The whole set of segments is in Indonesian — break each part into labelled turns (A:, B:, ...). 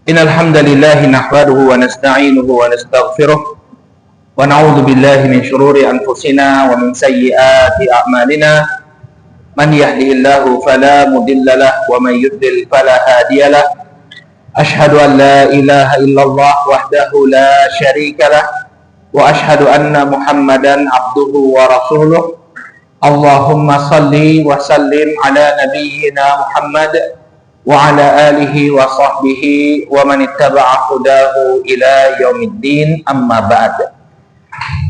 A: Innal hamdalillah nahmaduhu wa nasta'inuhu wa nastaghfiruh wa na'udzu billahi min shururi anfusina wa min sayyiati a'malina. Man yahdihillahu fala mudilla lahu wa man yudlil fala hadiya lahu. Ashhadu an la ilaha illallah wahdahu la syarika lah wa ashhadu anna Muhammadan abduhu wa rasuluh. Allahumma salli wa sallim ala nabiyyina Muhammad wa ala alihi wa sahbihi wa man ittaba'a hudahu ila yaumiddin, amma ba'd.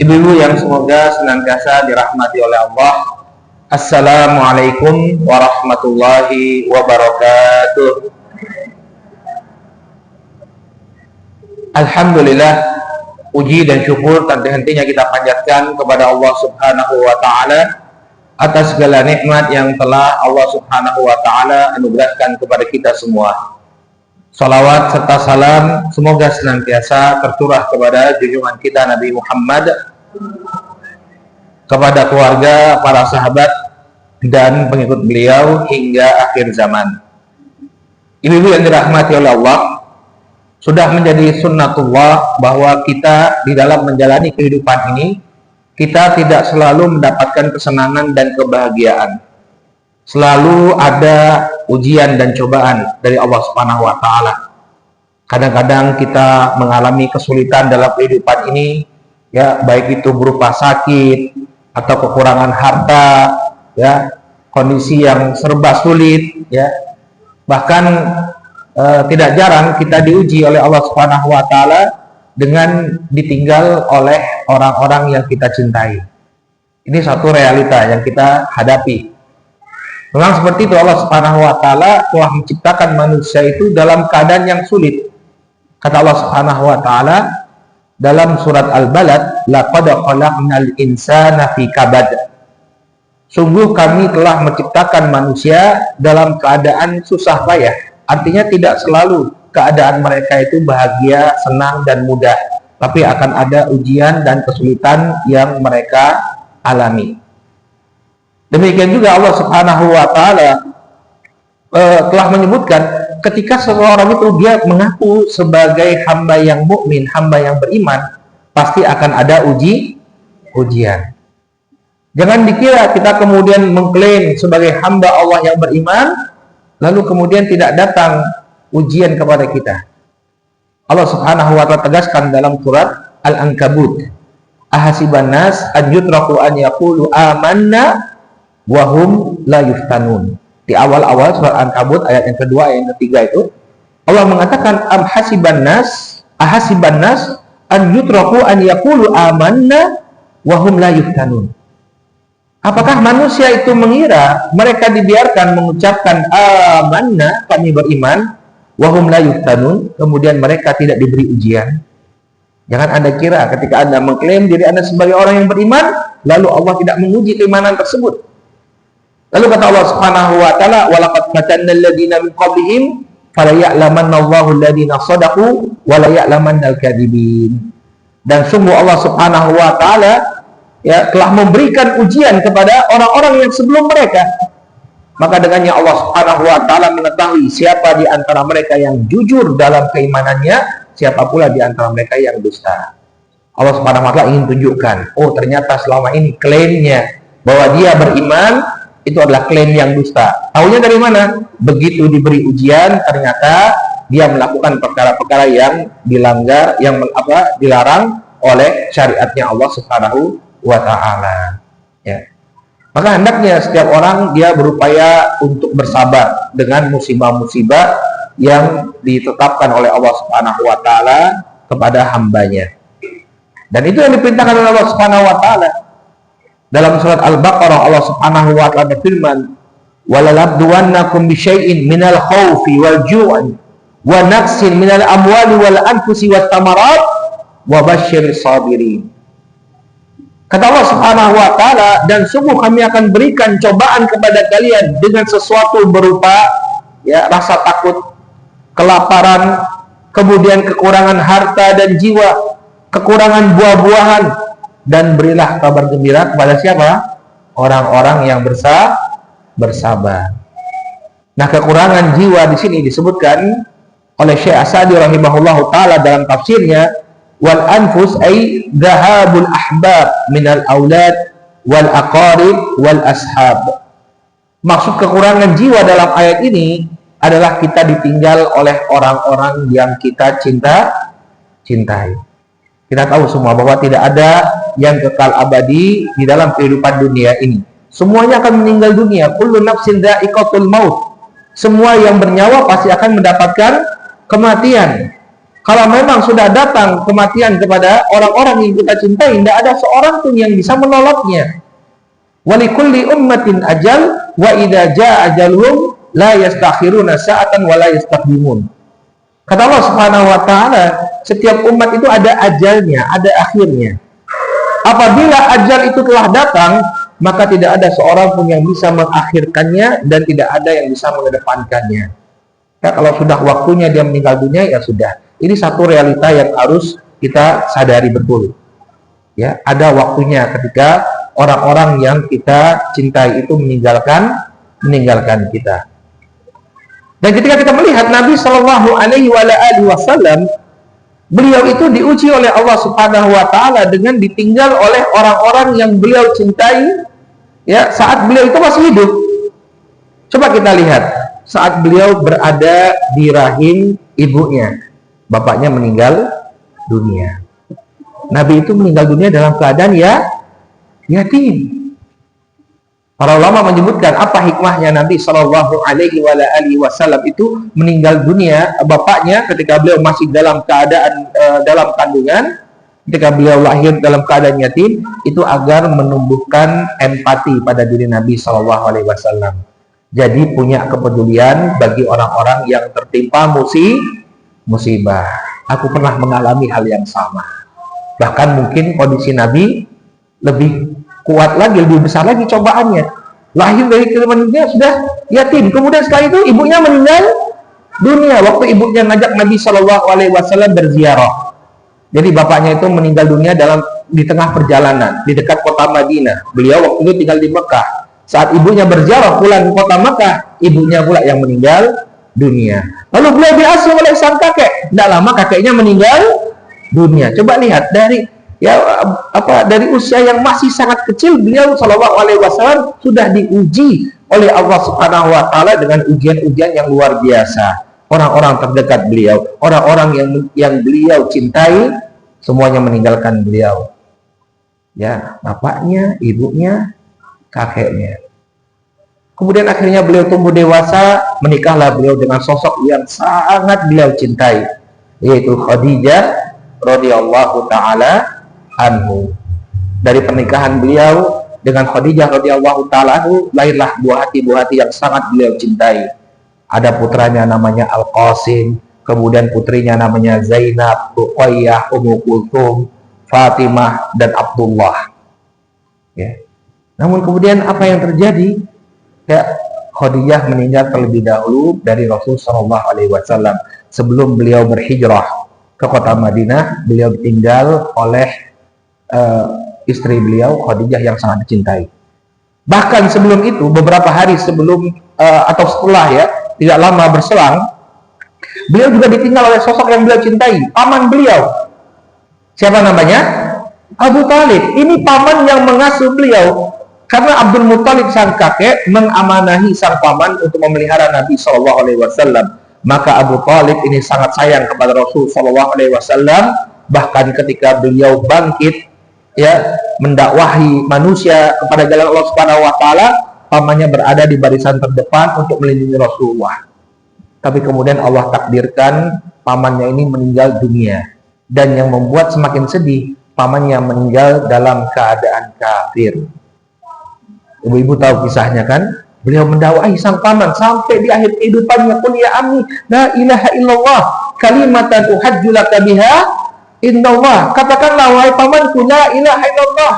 A: Ibu-ibu yang semoga senantiasa dirahmati oleh Allah, Assalamualaikum warahmatullahi wabarakatuh. Alhamdulillah, puji dan syukur tak henti-hentinya kita panjatkan kepada Allah Subhanahu wa taala atas segala nikmat yang telah Allah Subhanahu wa taala anugerahkan kepada kita semua. Salawat serta salam semoga senantiasa tercurah kepada junjungan kita Nabi Muhammad, kepada keluarga, para sahabat dan pengikut beliau hingga akhir zaman. Ibu-ibu yang dirahmati oleh Allah, sudah menjadi sunnatullah bahwa kita di dalam menjalani kehidupan ini, kita tidak selalu mendapatkan kesenangan dan kebahagiaan. Selalu ada ujian dan cobaan dari Allah Subhanahu wa taala. Kadang-kadang kita mengalami kesulitan dalam kehidupan ini, ya, baik itu berupa sakit atau kekurangan harta, ya, kondisi yang serba sulit, ya. Bahkan tidak jarang kita diuji oleh Allah Subhanahu wa taala dengan ditinggal oleh orang-orang yang kita cintai. Ini satu realita yang kita hadapi. Memang seperti itu, Allah Subhanahu wa taala telah menciptakan manusia itu dalam keadaan yang sulit. Kata Allah Subhanahu wa taala dalam surat Al-Balad, laqad khalaqnal insana fi kabad. Sungguh kami telah menciptakan manusia dalam keadaan susah payah. Artinya tidak selalu keadaan mereka itu bahagia, senang, dan mudah, tapi akan ada ujian dan kesulitan yang mereka alami. Demikian juga Allah Subhanahu wa taala telah menyebutkan ketika seseorang itu dia mengaku sebagai hamba yang mukmin, hamba yang beriman, pasti akan ada ujian. Jangan dikira kita kemudian mengklaim sebagai hamba Allah yang beriman, lalu kemudian tidak datang ujian kepada kita. Allah Subhanahu wa taala tegaskan dalam surat Al-Ankabut, ahasiban nas an yutraku an yaqulu amanna wa hum la yuftanun. Di awal-awal surat Al-Ankabut ayat yang kedua, ayat yang ketiga itu Allah mengatakan ahasiban nas an yutraku an yaqulu amanna wa hum la yuftanun. Apakah manusia itu mengira mereka dibiarkan mengucapkan amanna, kami beriman, wahum la yuftanun, kemudian mereka tidak diberi ujian? Jangan Anda kira ketika Anda mengklaim diri Anda sebagai orang yang beriman, lalu Allah tidak menguji keimanan tersebut. Lalu kata Allah Subhanahu wa taala, walaqad fatannal ladzina min qablihim fala ya'lamanna Allahu alladzina shadaqu wa la ya'lamannal kadzibin. Dan sungguh Allah Subhanahu wa taala, ya, telah memberikan ujian kepada orang-orang yang sebelum mereka. Maka dengannya Allah Subhanahu wa taala mengetahui siapa di antara mereka yang jujur dalam keimanannya, siapa pula di antara mereka yang dusta. Allah Subhanahu wa taala ingin tunjukkan, oh ternyata selama ini klaimnya bahwa dia beriman itu adalah klaim yang dusta. Taunya dari mana? Begitu diberi ujian ternyata dia melakukan perkara-perkara yang dilanggar, yang dilarang oleh syariatnya Allah Subhanahu wa ta'ala, ya. Maka hendaknya setiap orang dia berupaya untuk bersabar dengan musibah-musibah yang ditetapkan oleh Allah Subhanahu wa ta'ala kepada hambanya. Dan itu yang diperintahkan oleh Allah Subhanahu wa ta'ala. Dalam surat Al-Baqarah Allah Subhanahu wa ta'ala berfirman, "Walalabduwannakum bisyai'in minal khawfi wal ju'i wa naqsin minal amwali wal anfusi wat tamarat wa basyiris sabirin." Kata Allah Subhanahu wa taala, dan sungguh kami akan berikan cobaan kepada kalian dengan sesuatu berupa, ya, rasa takut, kelaparan, kemudian kekurangan harta dan jiwa, kekurangan buah-buahan, dan berilah kabar gembira kepada siapa? Orang-orang yang bersabar. Nah, kekurangan jiwa di sini disebutkan oleh Syekh As-Sa'di rahimahullahu taala dalam tafsirnya, wal anfus ay dhahabul ahbab minal aulad wal aqarib wal ashab. Maksud kekurangan jiwa dalam ayat ini adalah kita ditinggal oleh orang-orang yang kita cintai. Kita tahu semua bahwa tidak ada yang kekal abadi di dalam kehidupan dunia ini. Semuanya akan meninggal dunia. Kullu nafsin dha'iqatul maut. Semua yang bernyawa pasti akan mendapatkan kematian. Kalau memang sudah datang kematian kepada orang-orang yang kita cintai, tidak ada seorang pun yang bisa menolaknya. Wa likulli ummatin ajal wa idza jaa ajaluhum la yastakhiruna sa'atan wa la yastaqdimun. Kata Allah Subhanahu wa taala, setiap umat itu ada ajalnya, ada akhirnya. Apabila ajal itu telah datang, maka tidak ada seorang pun yang bisa mengakhirkannya dan tidak ada yang bisa mengedepankannya. Ya, kalau sudah waktunya dia meninggal dunia, ya sudah. Ini satu realita yang harus kita sadari betul. Ya, ada waktunya ketika orang-orang yang kita cintai itu meninggalkan kita. Dan ketika kita melihat Nabi Shallallahu Alaihi Wasallam, beliau itu diuji oleh Allah Subhanahu Wa Taala dengan ditinggal oleh orang-orang yang beliau cintai, ya, saat beliau itu masih hidup. Coba kita lihat saat beliau berada di rahim ibunya, bapaknya meninggal dunia. Nabi itu meninggal dunia dalam keadaan yatim. Para ulama menyebutkan apa hikmahnya Nabi Shallallahu Alaihi Wasallam itu meninggal dunia bapaknya ketika beliau masih dalam keadaan dalam kandungan, ketika beliau lahir dalam keadaan yatim, itu agar menumbuhkan empati pada diri Nabi Shallallahu Alaihi Wasallam. Jadi punya kepedulian bagi orang-orang yang tertimpa musibah. Aku pernah mengalami hal yang sama. Bahkan mungkin kondisi Nabi lebih kuat lagi, lebih besar lagi cobaannya. Lahir dari kehidupan dunia sudah yatim. Kemudian setelah itu ibunya meninggal dunia. Waktu ibunya ngajak Nabi Shallallahu Alaihi Wasallam berziarah. Jadi bapaknya itu meninggal dunia di tengah perjalanan di dekat kota Madinah. Beliau waktu itu tinggal di Mekah. Saat ibunya berziarah pulang ke kota Mekah, ibunya pula yang meninggal dunia. Lalu beliau diasuh oleh sang kakek. Tidak lama kakeknya meninggal dunia. Coba lihat dari usia yang masih sangat kecil, beliau Shallallahu Alaihi Wasallam sudah diuji oleh Allah Subhanahu Wa Taala dengan ujian-ujian yang luar biasa. Orang-orang terdekat beliau, orang-orang yang beliau cintai, semuanya meninggalkan beliau. Ya, bapaknya, ibunya, kakeknya. Kemudian akhirnya beliau tumbuh dewasa, menikahlah beliau dengan sosok yang sangat beliau cintai, yaitu Khadijah radhiyallahu taala anhu. Dari pernikahan beliau dengan Khadijah radhiyallahu taala anhu lahirlah buah hati yang sangat beliau cintai. Ada putranya namanya Al-Qasim, kemudian putrinya namanya Zainab, Ruqayyah, Ummu Kulthum, Fatimah dan Abdullah. Ya. Namun kemudian apa yang terjadi? Ya, Khadijah meninggal terlebih dahulu dari Rasul sallallahu alaihi wasallam. Sebelum beliau berhijrah ke kota Madinah, beliau ditinggal oleh istri beliau Khadijah yang sangat dicintai. Bahkan sebelum itu, beberapa hari sebelum atau setelah, ya, tidak lama berselang, beliau juga ditinggal oleh sosok yang beliau cintai, paman beliau. Siapa namanya? Abu Talib. Ini paman yang mengasuh beliau, karena Abdul Muttalib sang kakek mengamanahi sang paman untuk memelihara Nabi Shallallahu Alaihi Wasallam. Maka Abu Talib ini sangat sayang kepada Rasul Shallallahu Alaihi Wasallam. Bahkan ketika beliau bangkit, ya, mendakwahi manusia kepada jalan Allah Subhanahu Wa Taala, pamannya berada di barisan terdepan untuk melindungi Rasulullah. Tapi kemudian Allah takdirkan pamannya ini meninggal dunia, dan yang membuat semakin sedih, pamannya meninggal dalam keadaan kafir. Ibu-ibu tahu kisahnya kan? Beliau mendakwahi sang paman sampai di akhir kehidupannya, qul ya ammi la ilaha illallah kalimatan uhajju laka biha indallah. Katakanlah wahai pamanku, la ilaha illallah,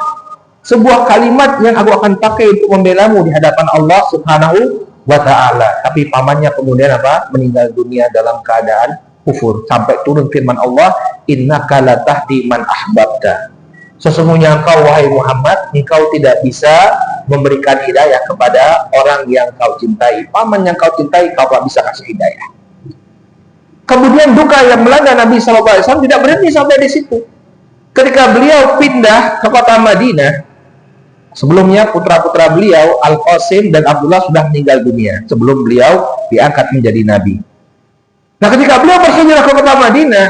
A: sebuah kalimat yang aku akan pakai untuk membelamu di hadapan Allah Subhanahu wa taala. Tapi pamannya kemudian meninggal dunia dalam keadaan kufur, sampai turun firman Allah, innaka la tahdi man ahbabta. Sesungguhnya engkau wahai Muhammad, engkau tidak bisa memberikan hidayah kepada orang yang kau cintai. Paman yang kau cintai, kau tak bisa kasih hidayah. Kemudian duka yang melanda Nabi SAW tidak berhenti sampai di situ. Ketika beliau pindah ke kota Madinah, sebelumnya putra-putra beliau Al-Qasim dan Abdullah sudah meninggal dunia sebelum beliau diangkat menjadi nabi. Nah, ketika beliau berhijrah ke kota Madinah,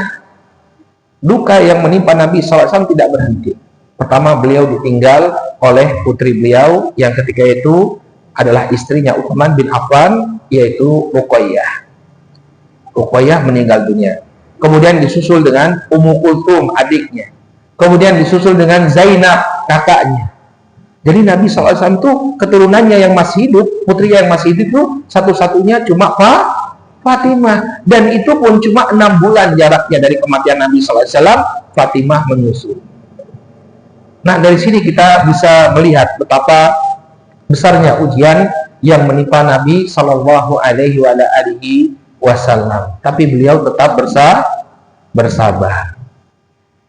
A: duka yang menimpa Nabi SAW tidak berhenti. Pertama, beliau ditinggal oleh putri beliau yang ketika itu adalah istrinya Utsman bin Affan, yaitu Ruqayyah. Ruqayyah meninggal dunia. Kemudian disusul dengan Ummu Kulthum, adiknya. Kemudian disusul dengan Zainab, kakaknya. Jadi Nabi SAW itu keturunannya yang masih hidup, putri yang masih hidup itu satu-satunya cuma Fatimah. Dan itu pun cuma 6 bulan jaraknya dari kematian Nabi SAW, Fatimah menyusul. Nah, dari sini kita bisa melihat betapa besarnya ujian yang menimpa Nabi Shallallahu Alaihi Wasallam. Tapi beliau tetap bersabar.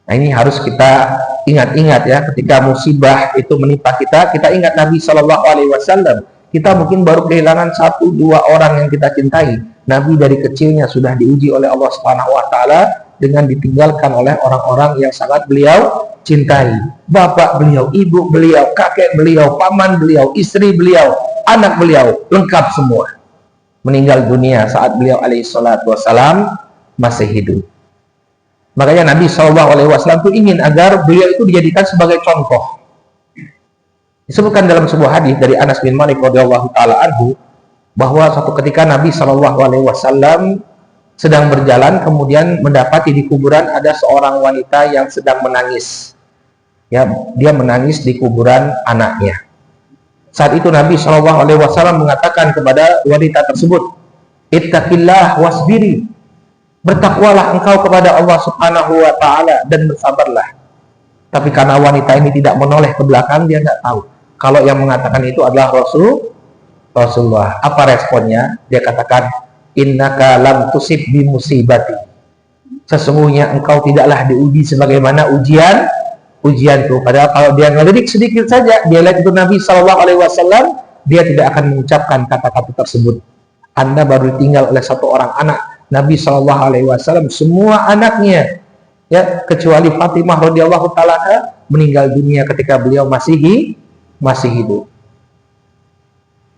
A: Nah, ini harus kita ingat-ingat ya, ketika musibah itu menimpa kita, kita ingat Nabi Shallallahu Alaihi Wasallam. Kita mungkin baru kehilangan 1-2 orang yang kita cintai. Nabi dari kecilnya sudah diuji oleh Allah Subhanahu Wa Taala dengan ditinggalkan oleh orang-orang yang sangat beliau cintai. Bapak beliau, ibu beliau, kakek beliau, paman beliau, istri beliau, anak beliau, lengkap semua meninggal dunia saat beliau alaihi salatu wassalam masih hidup. Makanya Nabi SAW itu ingin agar beliau itu dijadikan sebagai contoh. Disebutkan dalam sebuah hadis dari Anas bin Malik radhiyallahu taala anhu bahwa suatu ketika Nabi SAW sedang berjalan, kemudian mendapati di kuburan ada seorang wanita yang sedang menangis. Ya, dia menangis di kuburan anaknya. Saat itu Nabi SAW mengatakan kepada wanita tersebut, "Ittaqillah wasbiri." Bertakwalah engkau kepada Allah Subhanahu wa Ta'ala dan bersabarlah. Tapi karena wanita ini tidak menoleh ke belakang, dia nggak tahu kalau yang mengatakan itu adalah Rasulullah. Apa responnya? Dia katakan, "Innaka lam tusib bi musibati." Sesungguhnya engkau tidaklah diuji sebagaimana ujianku. Padahal kalau dia ngelirik sedikit saja, dia lihat itu Nabi SAW, dia tidak akan mengucapkan kata-kata tersebut. Anda baru ditinggal oleh satu orang anak. Nabi SAW semua anaknya, ya, kecuali Fatimah radhiyallahu taala meninggal dunia ketika beliau masih hidup.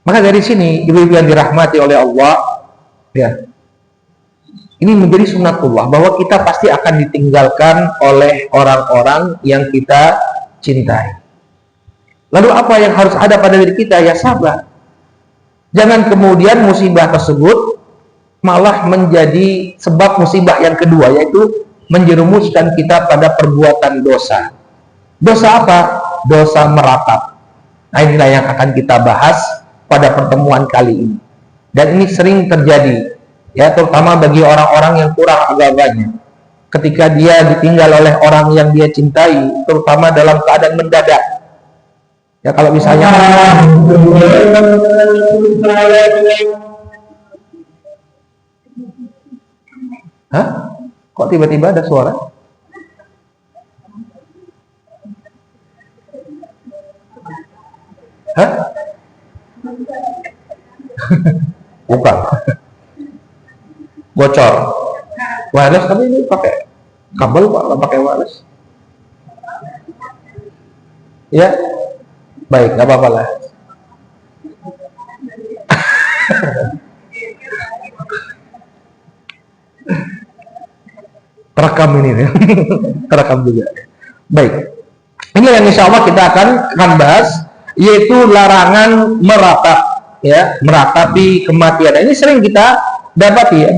A: Maka dari sini, ibu-ibu yang dirahmati oleh Allah, ya, ini menjadi sunnatullah bahwa kita pasti akan ditinggalkan oleh orang-orang yang kita cintai. Lalu apa yang harus ada pada diri kita? Ya, sabar. Jangan kemudian musibah tersebut malah menjadi sebab musibah yang kedua, yaitu menjerumuskan kita pada perbuatan dosa. Dosa apa? Dosa meratap. Nah, inilah yang akan kita bahas pada pertemuan kali ini. Dan ini sering terjadi, ya, terutama bagi orang-orang yang kurang agamanya. Ketika dia ditinggal oleh orang yang dia cintai, terutama dalam keadaan mendadak. Ya, kalau misalnya hah? Kok tiba-tiba ada suara? Hah? Bukan. Bocor. Wireless, tapi ini pakai kabel Pak, nggak pakai wireless. Ya, baik, nggak apa-apa lah. Terekam ini ya. Terekam juga. Baik. Ini yang insya Allah kita akan bahas, yaitu larangan meratap, ya, meratapi kematian. Ini sering kita dapati ya,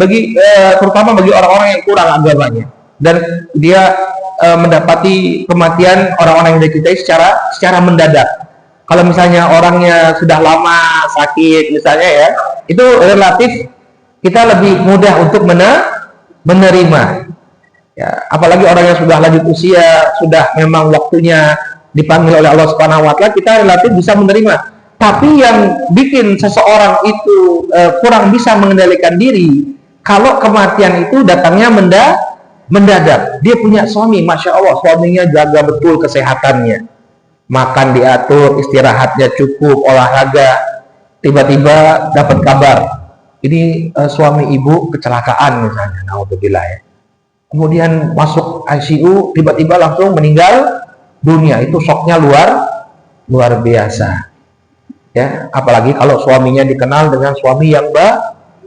A: terutama bagi orang-orang yang kurang agamanya, dan dia mendapati kematian orang-orang yang dicintai secara mendadak. Kalau misalnya orangnya sudah lama sakit misalnya, ya, itu relatif kita lebih mudah untuk menerima. Ya, apalagi orang yang sudah lanjut usia, sudah memang waktunya dipanggil oleh Allah Subhanahu wa Ta'ala, kita relatif bisa menerima. Tapi yang bikin seseorang itu kurang bisa mengendalikan diri, kalau kematian itu datangnya mendadak. Dia punya suami, Masya Allah, suaminya jaga betul kesehatannya, makan diatur, istirahatnya cukup, olahraga. Tiba-tiba dapat kabar, ini suami ibu kecelakaan misalnya, naudzubillah ya. Kemudian masuk ICU, tiba-tiba langsung meninggal dunia. Itu shocknya luar biasa. Ya, apalagi kalau suaminya dikenal dengan suami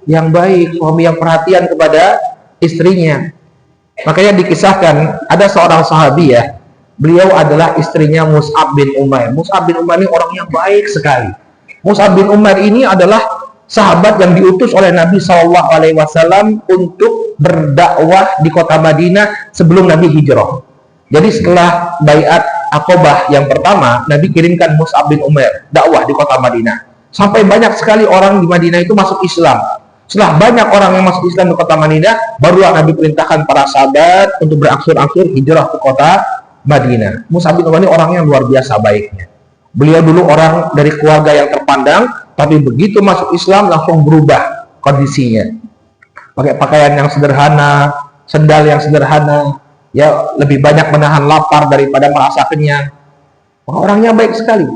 A: yang baik, suami yang perhatian kepada istrinya. Makanya dikisahkan ada seorang sahabi ya, beliau adalah istrinya Mus'ab bin Umair. Mus'ab bin Umair ini orang yang baik sekali. Mus'ab bin Umair ini adalah sahabat yang diutus oleh Nabi SAW untuk berdakwah di kota Madinah sebelum Nabi hijrah. Jadi setelah baiat Aqobah yang pertama, Nabi kirimkan Mus'ab bin Umair dakwah di kota Madinah. Sampai banyak sekali orang di Madinah itu masuk Islam. Setelah banyak orang yang masuk Islam di kota Madinah, barulah Nabi perintahkan para sahabat untuk berangsur-angsur hijrah ke kota Madinah. Mus'ab bin Umair ini orang yang luar biasa baiknya. Beliau dulu orang dari keluarga yang terpandang, tapi begitu masuk Islam langsung berubah kondisinya. Pakai pakaian yang sederhana, sendal yang sederhana, ya lebih banyak menahan lapar daripada merasa kenyang. Orangnya baik sekali.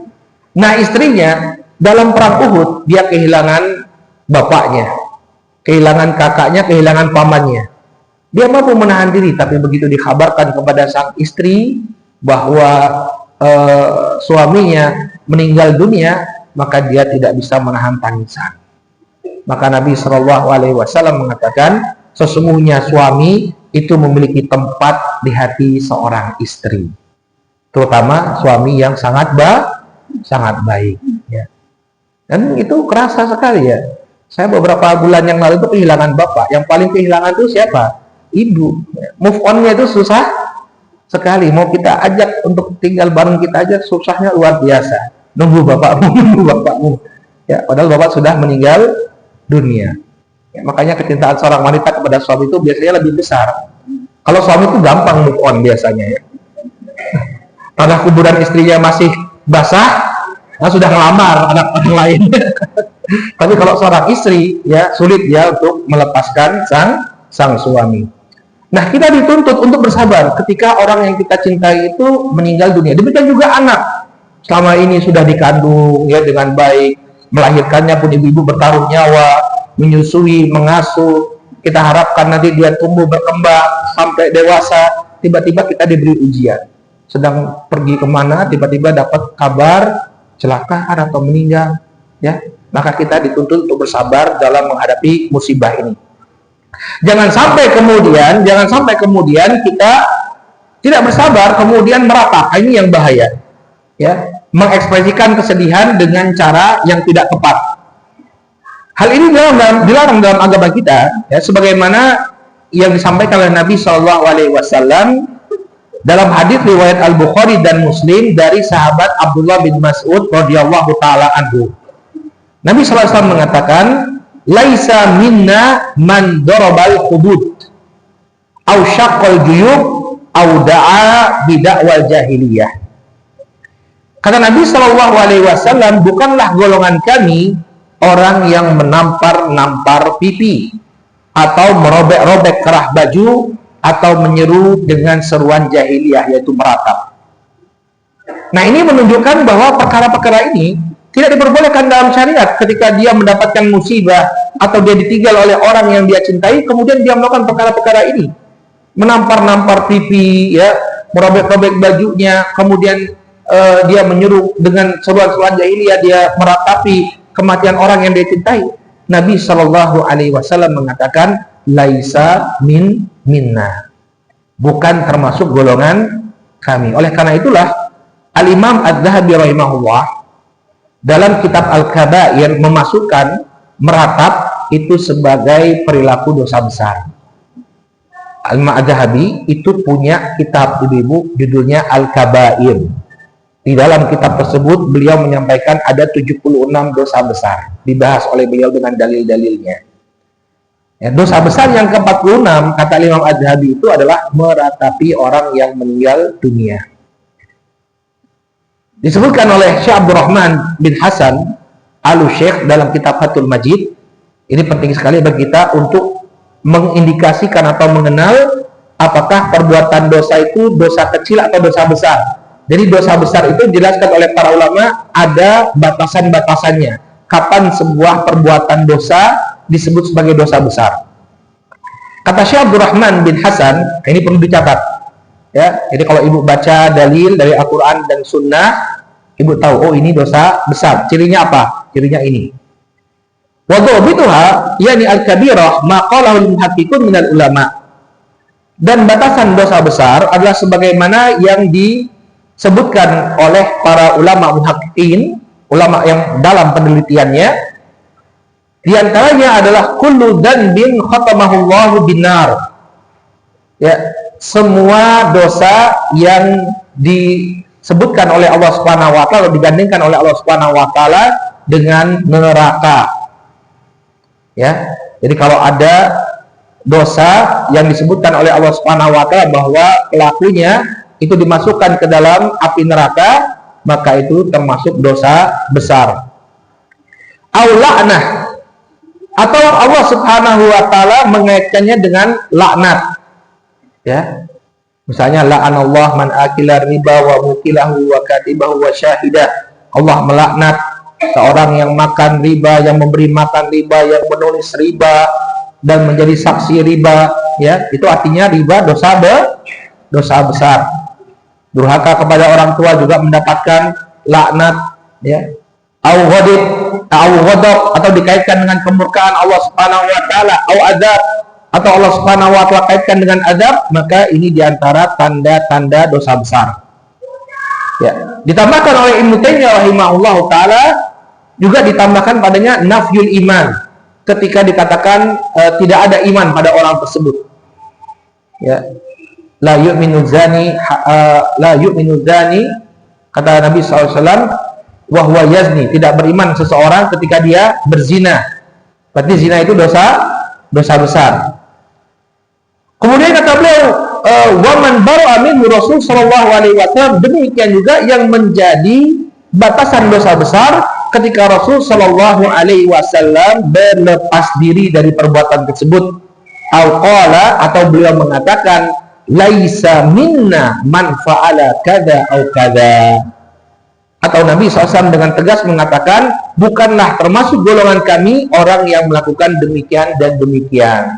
A: Nah, istrinya dalam perang Uhud dia kehilangan bapaknya, kehilangan kakaknya, kehilangan pamannya. Dia mampu menahan diri, tapi begitu dikabarkan kepada sang istri bahwa suaminya meninggal dunia, maka dia tidak bisa menahan tangisan. Maka Nabi SAW mengatakan, sesungguhnya suami itu memiliki tempat di hati seorang istri, terutama suami yang sangat baik ya. Dan itu kerasa sekali ya. Saya beberapa bulan yang lalu itu kehilangan bapak. Yang paling kehilangan itu siapa? Ibu. Move on-nya itu susah sekali. Mau kita ajak untuk tinggal bareng kita aja susahnya luar biasa. Nunggu bapakmu ya, padahal bapak sudah meninggal dunia ya. Makanya kecintaan seorang wanita kepada suami itu biasanya lebih besar. Kalau suami itu gampang move on biasanya ya. Tanah kuburan istrinya masih basah, sudah ngelamar anak orang lain. Tapi kalau seorang istri ya sulit ya untuk melepaskan sang suami. Nah, kita dituntut untuk bersabar ketika orang yang kita cintai itu meninggal dunia. Demikian juga anak. Selama ini sudah dikandung ya dengan baik, melahirkannya pun ibu-ibu bertaruh nyawa, menyusui, mengasuh. Kita harapkan nanti dia tumbuh berkembang sampai dewasa, tiba-tiba kita diberi ujian. Sedang pergi kemana, tiba-tiba dapat kabar kecelakaan atau meninggal ya. Maka kita dituntut untuk bersabar dalam menghadapi musibah ini. Jangan sampai kemudian kita tidak bersabar, kemudian meratapi. Ini yang bahaya ya, mengekspresikan kesedihan dengan cara yang tidak tepat. Hal ini dilarang dalam agama kita ya, sebagaimana yang disampaikan oleh Nabi SAW dalam hadis riwayat Al-Bukhari dan Muslim dari sahabat Abdullah bin Mas'ud radhiyallahu taala anhu. Nabi SAW mengatakan, laisa minna man darabal hudud au syaqqal juyub au da'a bid'awal jahiliyah. Kata Nabi SAW, bukanlah golongan kami orang yang menampar-nampar pipi atau merobek-robek kerah baju atau menyeru dengan seruan jahiliyah, yaitu meratap. Nah, ini menunjukkan bahwa perkara-perkara ini tidak diperbolehkan dalam syariat. Ketika dia mendapatkan musibah atau dia ditinggal oleh orang yang dia cintai, kemudian dia melakukan perkara-perkara ini, menampar-nampar pipi ya, merobek-robek bajunya, kemudian dia menyeru dengan seruan-seruan jahiliyah, dia meratapi kematian orang yang dia cintai. Nabi SAW mengatakan, laisa minna, bukan termasuk golongan kami. Oleh karena itulah Al-Imam Adz-Dzahabi rahimahullah dalam kitab Al-Kabair memasukkan meratap itu sebagai perilaku dosa besar. Al-Imam Adz-Dzahabi itu punya kitab ibu-ibu judulnya Al-Kabair. Di dalam kitab tersebut beliau menyampaikan ada 76 dosa besar, dibahas oleh beliau dengan dalil-dalilnya. Ya, dosa besar yang ke-46 kata Imam Adz-Dzahabi itu adalah meratapi orang yang meninggal dunia. Disebutkan oleh Syekh Abdurrahman bin Hasan Al-Syekh dalam kitab Fathul Majid. Ini penting sekali bagi kita untuk mengindikasikan atau mengenal apakah perbuatan dosa itu dosa kecil atau dosa besar. Jadi dosa besar itu dijelaskan oleh para ulama ada batasan-batasannya. Kapan sebuah perbuatan dosa disebut sebagai dosa besar. Kata Syekh Abdurrahman bin Hasan, ini perlu dicatat ya. Jadi kalau ibu baca dalil dari Al-Quran dan Sunnah, ibu tahu, oh ini dosa besar. Cirinya apa? Cirinya ini. Wa dhawbituha yani al-kabirah ma qalahul muhaqqiqun minal ulama. Dan batasan dosa besar adalah sebagaimana yang disebutkan oleh para ulama muhaqqiqin, ulama yang dalam penelitiannya. Di antaranya adalah kullu dzanbin khatamahullahu binar. Ya, semua dosa yang disebutkan oleh Allah Subhanahu wa taala, digandingkan oleh Allah Subhanahu wa taala dengan neraka. Ya. Jadi kalau ada dosa yang disebutkan oleh Allah Subhanahu wa taala bahwa pelakunya itu dimasukkan ke dalam api neraka, maka itu termasuk dosa besar. Au la'nah, atau Allah Subhanahu wa taala mengaitkannya dengan laknat. Ya. Misalnya la'anallah man akila riba wa mukilahu wa katibahu wa syahidah. Allah melaknat seorang yang makan riba, yang memberi makan riba, yang menulis riba dan menjadi saksi riba, ya. Itu artinya riba dosa besar. Durhaka kepada orang tua juga mendapatkan laknat, ya. Au ghadab, atau dikaitkan dengan kemurkaan Allah Subhanahu wa taala, au azab, atau Allah Subhanahu wa taala kaitkan dengan azab, maka ini diantara tanda-tanda dosa besar. Ya, ditambahkan oleh Ibnu Taimiyah rahimahullahu taala, juga ditambahkan padanya nafyul iman, ketika dikatakan tidak ada iman pada orang tersebut. Ya. La yu'minu zani, kata Nabi SAW, wahwa yazni, tidak beriman seseorang ketika dia berzina. Berarti zina itu dosa besar. Kemudian kata beliau, waman bara'a minhu Rasul sallallahu alaihi wasallam, demikian juga yang menjadi batasan dosa besar ketika Rasul sallallahu alaihi wasallam berlepas diri dari perbuatan tersebut. Al-qala, atau beliau mengatakan, laisa minna man fa'ala kada au kada. Atau Nabi SAW dengan tegas mengatakan, bukanlah termasuk golongan kami orang yang melakukan demikian dan demikian.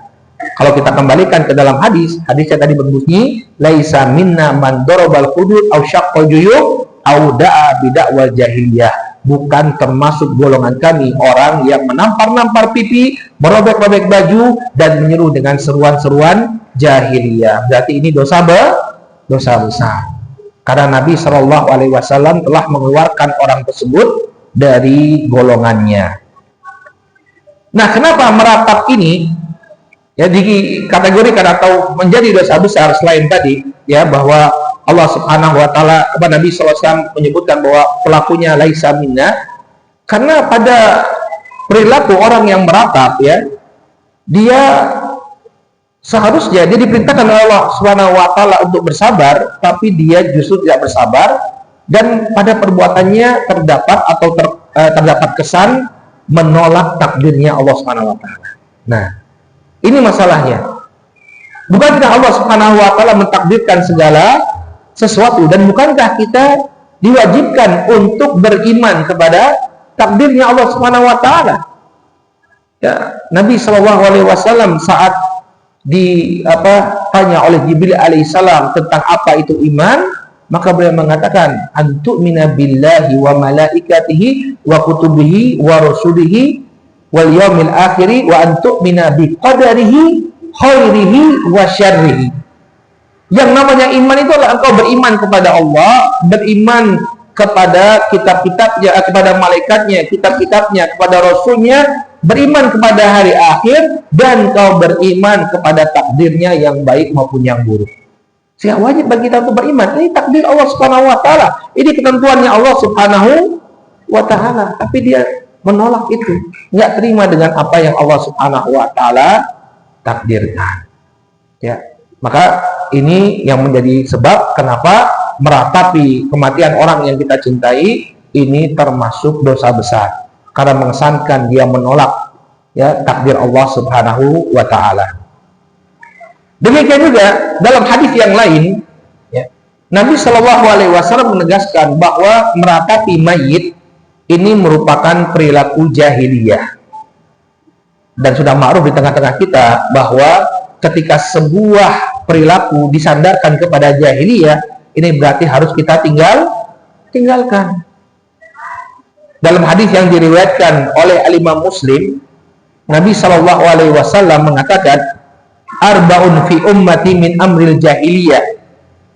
A: Kalau kita kembalikan ke dalam hadisnya tadi berbunyi, laisa minna man darabal hudud au syaqqal juyub au da'a bid'awal jahiliyah. Bukan termasuk golongan kami orang yang menampar-nampar pipi, merobek-robek baju dan menyeru dengan seruan-seruan jahiliyah. Berarti ini dosa besar. Karena Nabi Shallallahu Alaihi Wasallam telah mengeluarkan orang tersebut dari golongannya. Nah, kenapa meratap ini ya dikategorikan atau menjadi dosa besar selain tadi ya bahwa Allah Subhanahu Wa Taala, Nabi Sallallahu Alaihi Wasallam menyebutkan bahwa pelakunya laisa minna, karena pada perilaku orang yang meratap ya, dia seharusnya dia diperintahkan oleh Allah Subhanahu wa taala untuk bersabar, tapi dia justru tidak bersabar, dan pada perbuatannya terdapat kesan menolak takdirnya Allah Subhanahu wa taala. Nah, ini masalahnya. Bukankah Allah Subhanahu wa taala mentakdirkan segala sesuatu, dan bukankah kita diwajibkan untuk beriman kepada takdirnya Allah Subhanahu wa taala? Ya, Nabi sallallahu alaihi wasallam saat tanya oleh Jibril alaihissalam tentang apa itu iman, maka beliau mengatakan, antu'mina billahi wa malaikatihi wa kutubihi wa rusulihi wal yaumil akhiri wa antu'mina bi qadarihi khairihi wa syarrihi. Yang namanya iman itu adalah engkau beriman kepada Allah, beriman kepada kitab-kitabnya, kepada malaikatnya, kitab-kitabnya, kepada rasulnya, beriman kepada hari akhir, dan kau beriman kepada takdirnya yang baik maupun yang buruk. Sehingga wajib bagi kita untuk beriman. Ini takdir Allah Subhanahu wa taala. Ini ketentuannya Allah Subhanahu wa taala. Tapi dia menolak itu. Enggak terima dengan apa yang Allah Subhanahu wa taala takdirkan. Ya. Maka ini yang menjadi sebab kenapa meratapi kematian orang yang kita cintai ini termasuk dosa besar. Karena mengesankan dia menolak ya takdir Allah Subhanahu wa taala. Demikian juga dalam hadis yang lain ya, Nabi Shallallahu alaihi wasallam menegaskan bahwa meratapi mayit ini merupakan perilaku jahiliyah. dan sudah ma'ruf di tengah-tengah kita bahwa ketika sebuah perilaku disandarkan kepada jahiliyah, ini berarti harus kita tinggalkan. Dalam hadis yang diriwayatkan oleh Imam Muslim, Nabi Shallallahu Alaihi Wasallam mengatakan, arba'un fi ummati min amril jahiliyah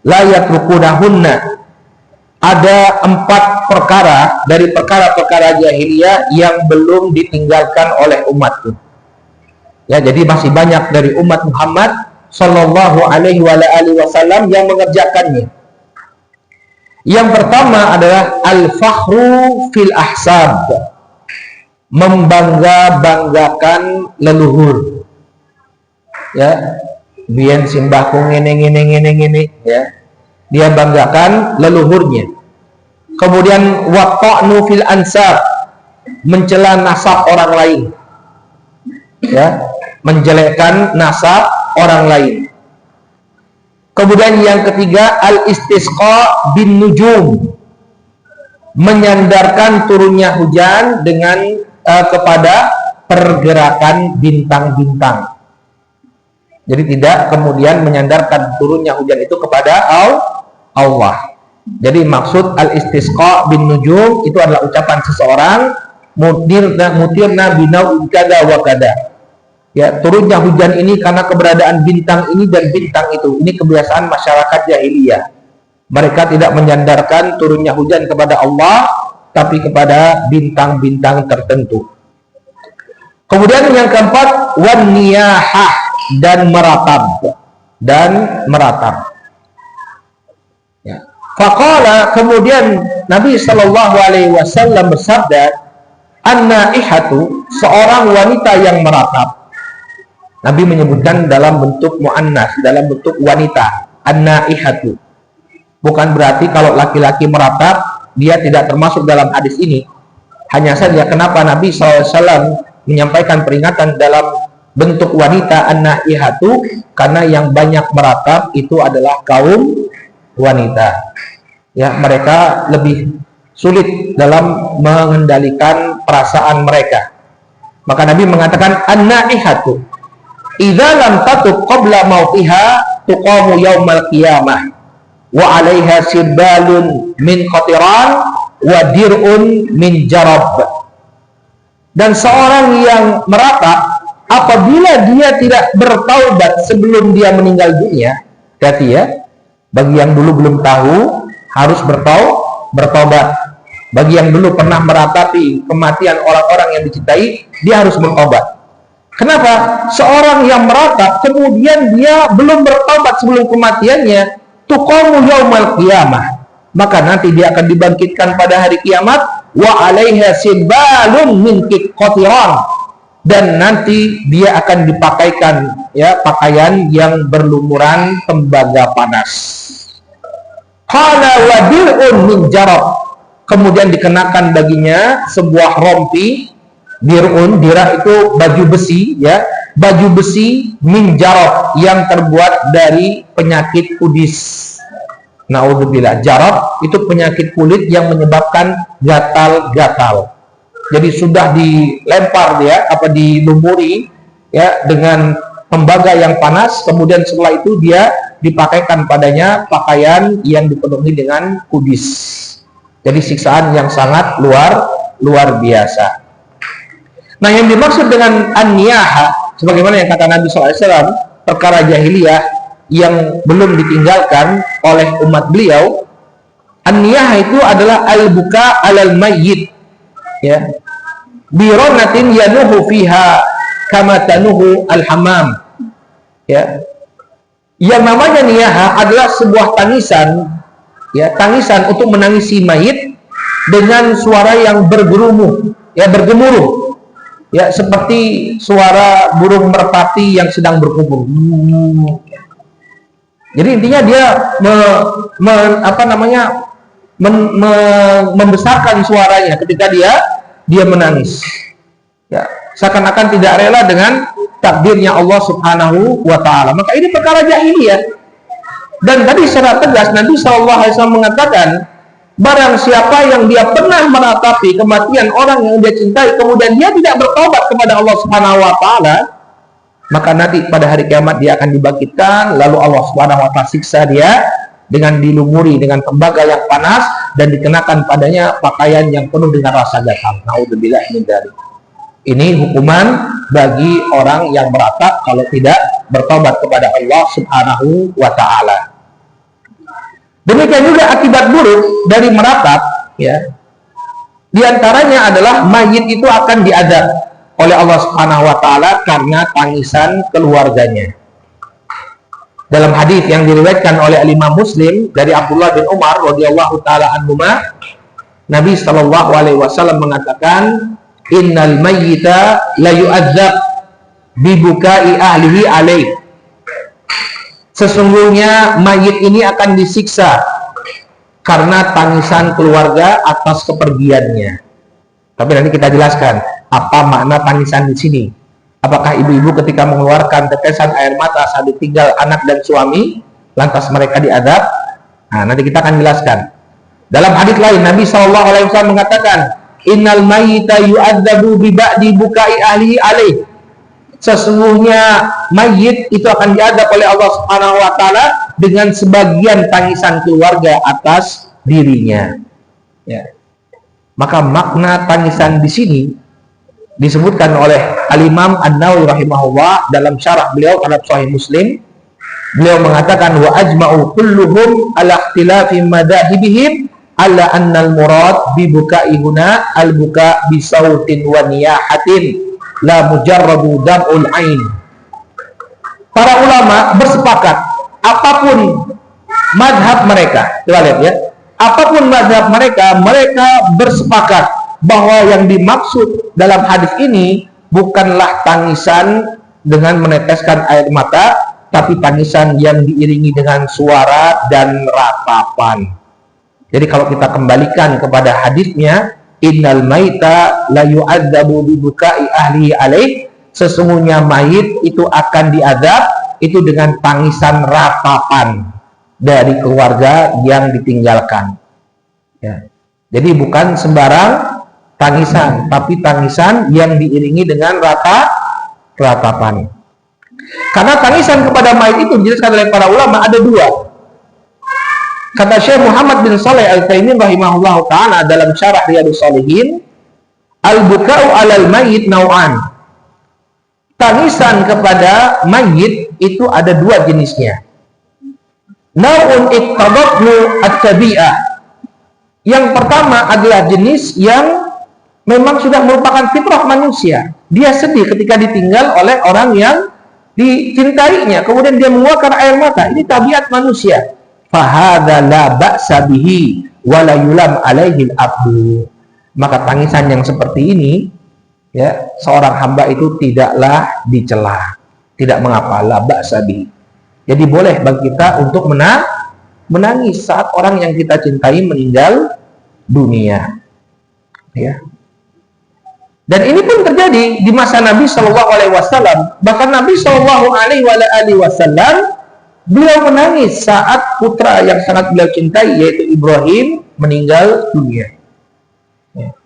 A: la yatrukunahunna. Ada 4 perkara dari perkara-perkara jahiliyah yang belum ditinggalkan oleh umatku. Ya, jadi masih banyak dari umat Muhammad Shallallahu Alaihi Wasallam yang mengerjakannya. Yang pertama adalah al-fakhru fil ahsab, membangga-banggakan leluhur. Ya, biyen simbahku ngene ya. Dia banggakan leluhurnya. Kemudian waqa'nu fil ansab, mencela nasab orang lain. Ya, menjelekkan nasab orang lain. Kemudian yang ketiga al-istisqa bin nujum, menyandarkan turunnya hujan dengan kepada pergerakan bintang-bintang. Jadi tidak kemudian menyandarkan turunnya hujan itu kepada Allah. Jadi maksud al-istisqa bin nujum itu adalah ucapan seseorang mutirna binau kada wa kada. Ya, turunnya hujan ini karena keberadaan bintang ini dan bintang itu. Ini kebiasaan masyarakat jahiliyah. Mereka tidak menyandarkan turunnya hujan kepada Allah, tapi kepada bintang-bintang tertentu. Kemudian yang keempat, wan niyahah, dan meratap. Ya. Faqala, kemudian Nabi Shallallahu Alaihi Wasallam bersabda, an-naihatu, seorang wanita yang meratap. Nabi menyebutkan dalam bentuk muannas, dalam bentuk wanita, an-naihatu. Bukan berarti kalau laki-laki meratap dia tidak termasuk dalam hadis ini. Hanya saja kenapa Nabi SAW menyampaikan peringatan dalam bentuk wanita an-naihatu, karena yang banyak meratap itu adalah kaum wanita. Ya, mereka lebih sulit dalam mengendalikan perasaan mereka. Maka Nabi mengatakan an-naihatu idza lam tatub qabla mautiha tuqamu yaumal qiyamah wa 'alaiha sibalun min qatiran wa dir'un min jarab. Dan seorang yang meratap apabila dia tidak bertaubat sebelum dia meninggal dunia, berarti ya, bagi yang dulu belum tahu harus bertaubat. Bagi yang dulu pernah meratapi kematian orang-orang yang dicintai, dia harus bertobat. Kenapa? Seorang yang meratap kemudian dia belum bertobat sebelum kematiannya, tuqamu yaumal qiyamah, maka nanti dia akan dibangkitkan pada hari kiamat, wa 'alaiha sibalun min qatiran, dan nanti dia akan dipakaikan ya pakaian yang berlumuran tembaga panas. Qala wa dir'un min jarab, kemudian dikenakan baginya sebuah rompi. Dir'un, dira itu baju besi ya, baju besi min jarab, yang terbuat dari penyakit kudis. Naudzubillah. Jarab itu penyakit kulit yang menyebabkan gatal-gatal. Jadi sudah dilempar dia, dilumuri ya dengan tembaga yang panas, kemudian setelah itu dia dipakaikan padanya pakaian yang dipenuhi dengan kudis. Jadi siksaan yang sangat luar biasa. Nah, yang dimaksud dengan an-niyaha, sebagaimana yang kata Nabi SAW, perkara jahiliyah yang belum ditinggalkan oleh umat beliau, an-niyaha itu adalah al-buka alal mayyit, ya, bironatin yanuhu fiha kama tanuhu al-hamam, ya. Yang namanya niyaha adalah sebuah tangisan, ya, tangisan untuk menangisi mayit dengan suara yang bergemuruh, ya, bergemuruh. Ya, seperti suara burung merpati yang sedang berkubur. Jadi intinya dia membesarkan suaranya ketika dia menangis. Ya, seakan-akan tidak rela dengan takdirnya Allah Subhanahu wa taala. Maka ini perkara jahiliyah. Dan tadi secara tegas Nabi SAW mengatakan Barang siapa yang dia pernah meratapi kematian orang yang dia cintai, kemudian dia tidak bertobat kepada Allah Subhanahu wa taala, maka nanti pada hari kiamat dia akan dibangkitkan, lalu Allah Subhanahu wa taala siksa dia dengan dilumuri dengan tembaga yang panas dan dikenakan padanya pakaian yang penuh dengan rasa gatal. Naudzubillah min dzalik. Ini hukuman bagi orang yang meratap kalau tidak bertobat kepada Allah Subhanahu wa taala. Demikian juga akibat buruk dari meratap, ya. Di antaranya adalah mayit itu akan diazab oleh Allah Subhanahu wa taala karena tangisan keluarganya. Dalam hadis yang diriwayatkan oleh Imam Muslim dari Abdullah bin Umar radhiyallahu taala anhuma, Nabi sallallahu alaihi wasallam mengatakan, "Innal mayyita la yu'adzab bi bukai ahlihi alaih." Sesungguhnya mayit ini akan disiksa karena tangisan keluarga atas kepergiannya. Tapi nanti kita jelaskan apa makna tangisan di sini. Apakah ibu-ibu ketika mengeluarkan tetesan air mata saat ditinggal anak dan suami, lantas mereka diadab? Nah, nanti kita akan jelaskan. Dalam hadis lain Nabi SAW mengatakan, "Innal mayyita yu'adzabu bi ba'di bukai ahlihi alaih." Sesungguhnya mayit itu akan diadab oleh Allah Subhanahu wa taala dengan sebagian tangisan keluarga atas dirinya. Ya. Maka makna tangisan di sini disebutkan oleh Al-Imam An-Nawawi rahimahullah dalam syarah beliau terhadap Sahih Muslim. Beliau mengatakan wa ajma'u kulluhum ala ikhtilafi madzahibihim alla anna al-murad bi buka'i huna al-buka' bi sautin wa niyahatin la mujarradu dam'ul ain. Para ulama bersepakat apapun mazhab mereka, coba lihat ya, apapun mazhab mereka, mereka bersepakat bahwa yang dimaksud dalam hadis ini bukanlah tangisan dengan meneteskan air mata, tapi tangisan yang diiringi dengan suara dan ratapan. Jadi kalau kita kembalikan kepada hadisnya, innal maita la yu'adzabu bi bukai ahli alaih, sesungguhnya mayit itu akan diazab itu dengan tangisan ratapan dari keluarga yang ditinggalkan. Ya. Jadi bukan sembarang tangisan, tapi tangisan yang diiringi dengan ratapan. Karena tangisan kepada mayit itu dijelaskan oleh para ulama ada dua. Kata Syekh Muhammad bin Shalih Al-Utsaimin rahimahullahu taala dalam syarah Riyadhus Shalihin, al-buka'u 'alal mayyit nau'an. Tangisan kepada mayit itu ada dua jenisnya. Nau'un iqtadathu at-tabi'ah. Yang pertama adalah jenis yang memang sudah merupakan fitrah manusia. Dia sedih ketika ditinggal oleh orang yang dicintainya, kemudian dia mengeluarkan air mata. Ini tabiat manusia. Fahadha la ba'sa bihi wa la yulam alaihi al-abdu. Maka tangisan yang seperti ini, ya, seorang hamba itu tidaklah dicela, tidak mengapa, la ba'sa bihi. Jadi boleh bagi kita untuk menangis saat orang yang kita cintai meninggal dunia, ya. Dan ini pun terjadi di masa Nabi Shallallahu Alaihi Wasallam. Bahkan Nabi Shallallahu Alaihi Wasallam beliau menangis saat putra yang sangat beliau cintai yaitu Ibrahim meninggal dunia. Ya.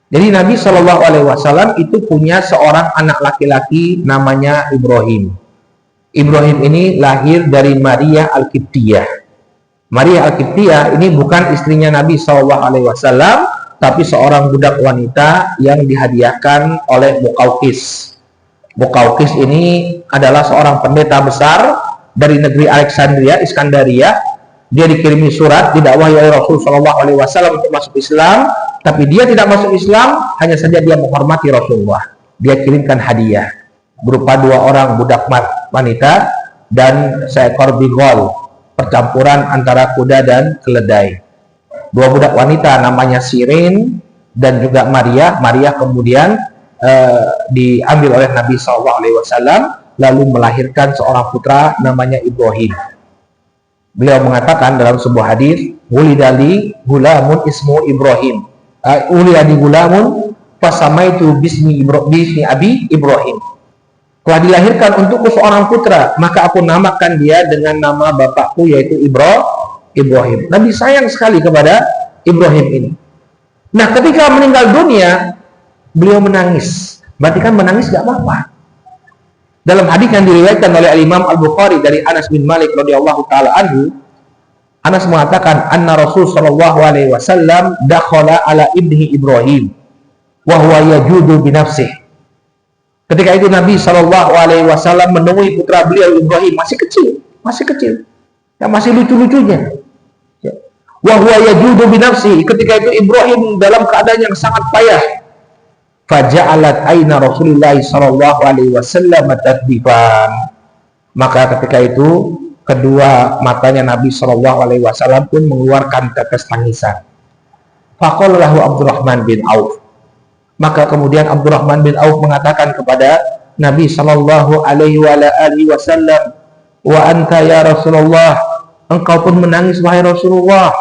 A: Jadi Nabi Shallallahu Alaihi Wasallam itu punya seorang anak laki-laki namanya Ibrahim. Ibrahim ini lahir dari Maria Al-Qibtiyah. Maria Al-Qibtiyah ini bukan istrinya Nabi Shallallahu Alaihi Wasallam, tapi seorang budak wanita yang dihadiahkan oleh Muqawqis. Muqawqis ini adalah seorang pendeta besar dari negeri Alexandria, Iskandaria. Dia dikirimi surat, didakwahi oleh Rasul Shallallahu Alaihi Wasallam untuk masuk Islam, tapi dia tidak masuk Islam, hanya saja dia menghormati Rasulullah. Dia kirimkan hadiah berupa dua orang budak wanita dan seekor bigol, percampuran antara kuda dan keledai. Dua budak wanita namanya Sirin dan juga Maria. Maria kemudian diambil oleh Nabi SAW lalu melahirkan seorang putra namanya Ibrahim. Beliau mengatakan dalam sebuah hadis, "Wulidali gulamun ismu Ibrahim." Wulidali gulamun fasamaitu bismi abi Ibrahim. Telah dilahirkan untukku seorang putra, maka aku namakan dia dengan nama bapakku yaitu Ibrahim. Nabi sayang sekali kepada Ibrahim ini. Nah, ketika meninggal dunia, beliau menangis. Berarti kan menangis gak apa-apa. Dalam hadis yang diriwayatkan oleh Imam Al-Bukhari dari Anas bin Malik radhiyallahu taala anhu, Anas mengatakan, anna Rasul sallallahu alaihi wasallam dakhala ala ibnihi Ibrahim wa huwa yajudu bi nafsihi. Ketika itu Nabi sallallahu alaihi wasallam menemui putra beliau Ibrahim, masih kecil, yang masih lucu-lucunya. Wa huwa yajudu bi nafsihi. Ketika itu Ibrahim dalam keadaan yang sangat payah. Faja'alat aina Rasulullah sallallahu alaihi wasallam tadbifan. Maka ketika itu kedua matanya Nabi sallallahu alaihi wasallam pun mengeluarkan tetes tangisan. Faqala lahu Abdurrahman bin Auf. Maka kemudian Abdurrahman bin Auf mengatakan kepada Nabi sallallahu alaihi wasallam, "Wa anta ya Rasulullah, engkau pun menangis wahai Rasulullah."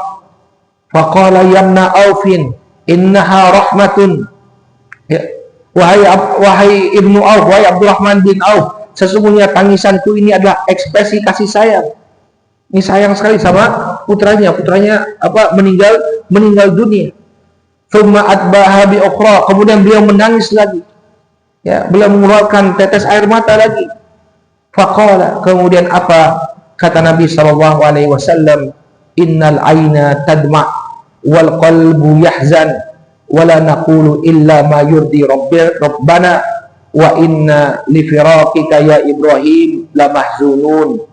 A: Faqala yamna Aufin, innaha rahmatun. Ya, wahai Ibnu Auf, wahai Abdurrahman bin Auf, sesungguhnya tangisanku ini adalah ekspresi kasih sayang. Ini sayang sekali sama putranya meninggal dunia. Tsumma atbaha bi ukhra, kemudian beliau menangis lagi. Ya, beliau mengeluarkan tetes air mata lagi. Faqala, kemudian apa kata Nabi sallallahu alaihi wasallam? Innal aina tadma wal qalbu yahzan wala naqulu illa ma yurdi rabbana wa inna li firaqika ya Ibrahim la mahzunun.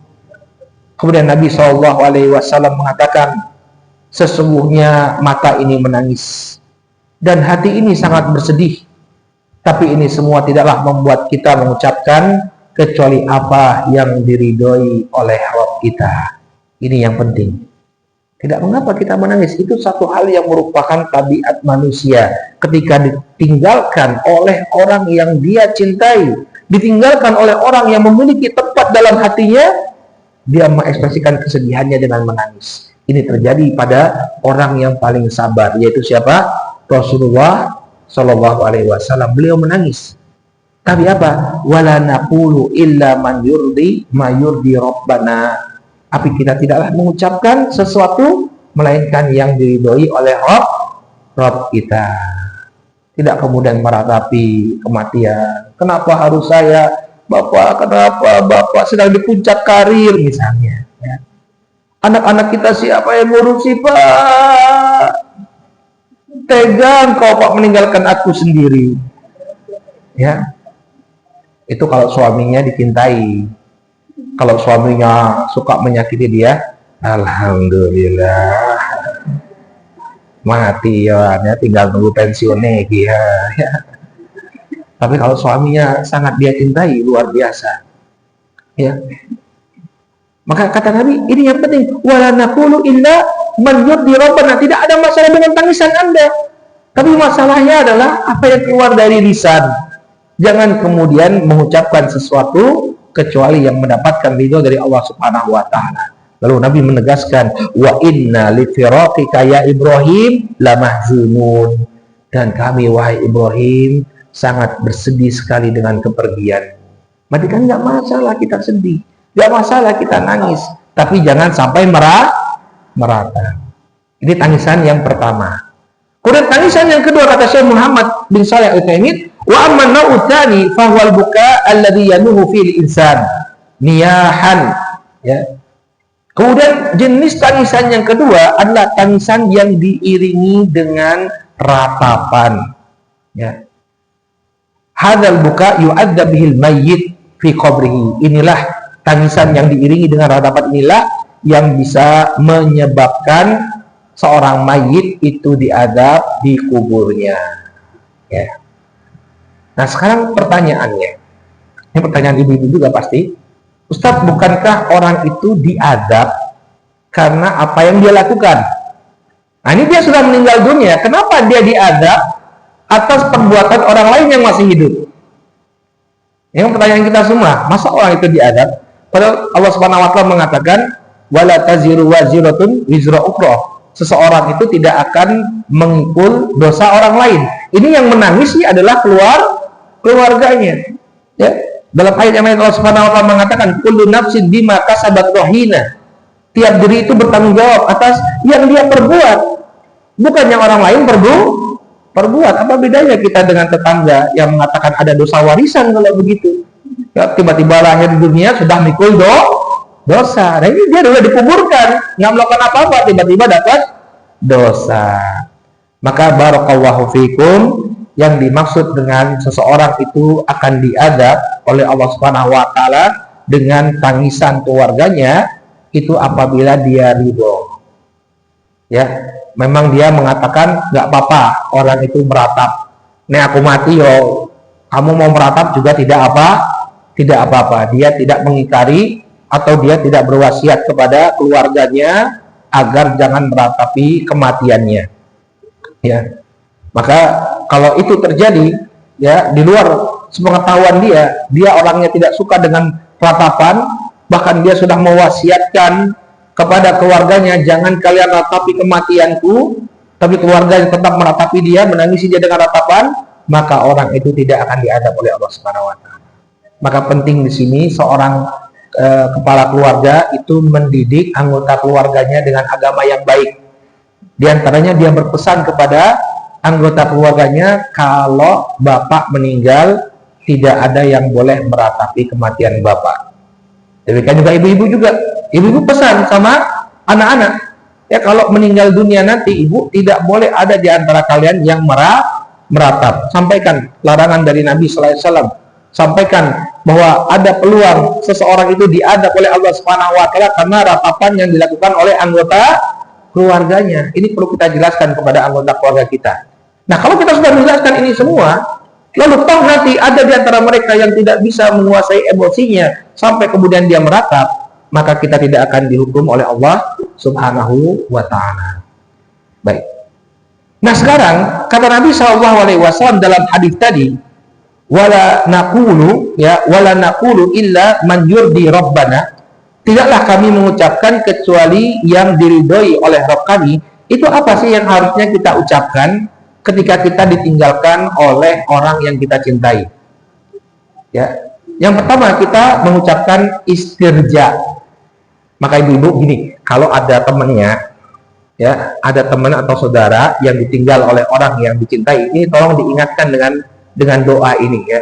A: Kemudian Nabi sallallahu alaihi wasallam mengatakan, sesungguhnya mata ini menangis dan hati ini sangat bersedih, tapi ini semua tidaklah membuat kita mengucapkan kecuali apa yang diridhoi oleh Rabb kita. Ini yang penting. Tidak mengapa kita menangis, itu satu hal yang merupakan tabiat manusia. Ketika ditinggalkan oleh orang yang dia cintai, ditinggalkan oleh orang yang memiliki tempat dalam hatinya, dia mengekspresikan kesedihannya dengan menangis. Ini terjadi pada orang yang paling sabar, yaitu siapa? Rasulullah Shallallahu Alaihi Wasallam. Beliau menangis. Tapi apa? Wala naqulu illa man yurdi ma yurdi rabbana. Tapi kita tidaklah mengucapkan sesuatu melainkan yang diridhoi oleh Rabb kita. Tidak kemudian meratapi kematian. Kenapa harus saya? Bapak, kenapa Bapak sedang di puncak karir misalnya, ya. Anak-anak kita siapa yang ngurusi, Pak? Tega kau Pak meninggalkan aku sendiri. Ya. Itu kalau suaminya dicintai. Kalau suaminya suka menyakiti dia, alhamdulillah mati ya, tinggal nunggu pensiun nih ya. Tapi kalau suaminya sangat dia cintai, luar biasa, ya. Maka kata Nabi, ini yang penting. Wala naqulu illa man yurdi rabbana. Tidak ada masalah dengan tangisan Anda, tapi masalahnya adalah apa yang keluar dari lisan. Jangan kemudian mengucapkan sesuatu kecuali yang mendapatkan ridho dari Allah Subhanahu wa taala. Lalu Nabi menegaskan, wa inna li firaqika ya Ibrahim la mahzunun. Dan kami wahai Ibrahim sangat bersedih sekali dengan kepergian. Berarti kan nggak masalah kita sedih, nggak masalah kita nangis, tapi jangan sampai merata. Ini tangisan yang pertama. Kemudian tangisan yang kedua kata Syekh Muhammad bin Shalih Al-Utsaimin, wa amma an-naw'u tsani fa huwa al-buka alladhi yanuhu fil insan niyahan, ya. Kemudian jenis tangisan yang kedua adalah tangisan yang diiringi dengan ratapan, ya. Hadzal buka yu'adzab bihil mayyit fi qabrihi. Inilah tangisan yang diiringi dengan ratapan, inilah yang bisa menyebabkan seorang mayit itu diadab di kuburnya, ya. Nah sekarang pertanyaannya, ini pertanyaan ibu-ibu juga pasti, Ustadz, bukankah orang itu diadab karena apa yang dia lakukan? Nah ini dia sudah meninggal dunia, kenapa dia diadab atas perbuatan orang lain yang masih hidup? Ini pertanyaan kita semua. Masa orang itu diadab? Padahal Allah Subhanahu wa taala mengatakan, wala taziru waziratun wizra ukhra. Seseorang itu tidak akan mengikul dosa orang lain. Ini yang menangis adalah keluarganya. Ya. Dalam ayat yang lain Allah Subhanahu wa taala mengatakan, kullu nafsin bima kasabat rahina. Tiap diri itu bertanggung jawab atas yang dia perbuat. bukan yang orang lain perbuat. Apa bedanya kita dengan tetangga yang mengatakan ada dosa warisan kalau begitu? Ya, tiba-tiba lahir di dunia sudah mikul dosa. Nah, ini dia sudah dikuburkan, nggak melakukan apa-apa, tiba-tiba dapat dosa. Maka barakallahu fikum, yang dimaksud dengan seseorang itu akan diadab oleh Allah Subhanahu wa taala dengan tangisan keluarganya itu apabila dia ridho. Ya, memang dia mengatakan nggak apa-apa orang itu meratap. Nih aku mati yo, kamu mau meratap juga tidak apa-apa. Dia tidak mengingkari atau dia tidak berwasiat kepada keluarganya agar jangan meratapi kematiannya. Ya, maka kalau itu terjadi, ya di luar sepengetahuan dia orangnya tidak suka dengan ratapan, bahkan dia sudah mewasiatkan kepada keluarganya, jangan kalian ratapi kematianku, tapi keluarganya tetap meratapi dia, menangisi dia dengan ratapan, maka orang itu tidak akan diadab oleh Allah Subhanahu wa taala. Maka penting di sini seorang kepala keluarga itu mendidik anggota keluarganya dengan agama yang baik. Di antaranya dia berpesan kepada anggota keluarganya, kalau bapak meninggal tidak ada yang boleh meratapi kematian bapak. Demikian juga ibu-ibu juga. Ibu-ibu pesan sama anak-anak, ya kalau meninggal dunia nanti ibu tidak boleh ada di antara kalian yang meratap. Sampaikan larangan dari Nabi sallallahu alaihi wasallam. Sampaikan bahwa ada peluang seseorang itu diadab oleh Allah Subhanahu wa taala karena ratapan yang dilakukan oleh anggota keluarganya. Ini perlu kita jelaskan kepada anggota keluarga kita. Nah, kalau kita sudah menjelaskan ini semua, lalu toh nanti ada di antara mereka yang tidak bisa menguasai emosinya sampai kemudian dia meratap, maka kita tidak akan dihukum oleh Allah Subhanahu wa taala. Baik. Nah, sekarang kata Nabi SAW dalam hadis tadi, wala naqulu illa man yurdi rabbana, tidaklah kami mengucapkan kecuali yang diridhoi oleh Rabb kami. Itu apa sih yang harusnya kita ucapkan ketika kita ditinggalkan oleh orang yang kita cintai? Ya, yang pertama kita mengucapkan istirja. Maka ibu-ibu gini, kalau ada temannya, ya, ada teman atau saudara yang ditinggal oleh orang yang dicintai, ini tolong diingatkan dengan doa ini, ya.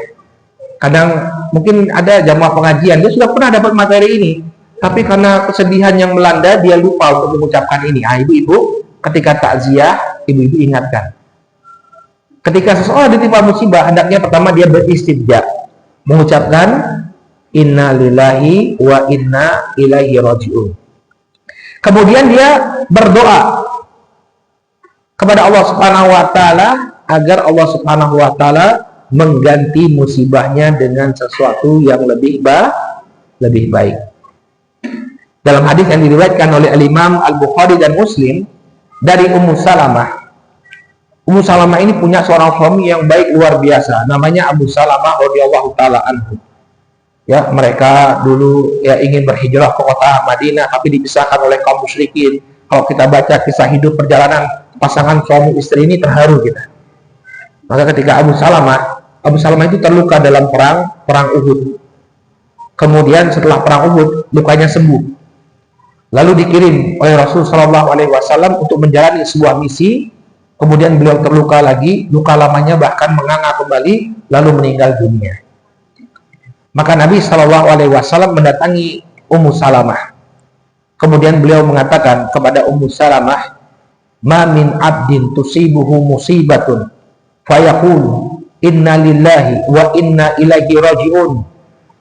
A: Kadang mungkin ada jamaah pengajian, dia sudah pernah dapat materi ini, tapi karena kesedihan yang melanda dia lupa untuk mengucapkan ini. Ibu-ibu ketika takziah, ibu-ibu ingatkan. Ketika seseorang ditimpa musibah, hendaknya pertama dia beristirja, mengucapkan inna lillahi wa inna ilaihi raji'un. Kemudian dia berdoa kepada Allah Subhanahu wa taala agar Allah Subhanahu wa taala mengganti musibahnya dengan sesuatu yang lebih baik. Dalam hadis yang diriwayatkan oleh Imam Al-Bukhari dan Muslim dari Ummu Salamah. Ummu Salamah ini punya seorang suami yang baik luar biasa, namanya Abu Salamah radhiyallahu taala anhu. Ya, mereka dulu ya ingin berhijrah ke kota Madinah tapi dipisahkan oleh kaum musyrikin. Kalau kita baca kisah hidup perjalanan pasangan suami istri ini terharu kita. Maka ketika Abu Salamah itu terluka dalam perang Uhud. Kemudian setelah perang Uhud lukanya sembuh. Lalu dikirim oleh Rasul sallallahu alaihi wasallam untuk menjalani sebuah misi. Kemudian beliau terluka lagi, luka lamanya bahkan menganga kembali, lalu meninggal dunia. Maka Nabi Shallallahu Alaihi Wasallam mendatangi Ummu Salamah. Kemudian beliau mengatakan kepada Ummu Salamah, "Ma min abdin tusibuhu musibatun, fayaqulu inna lillahi wa inna ilaihi raji'un.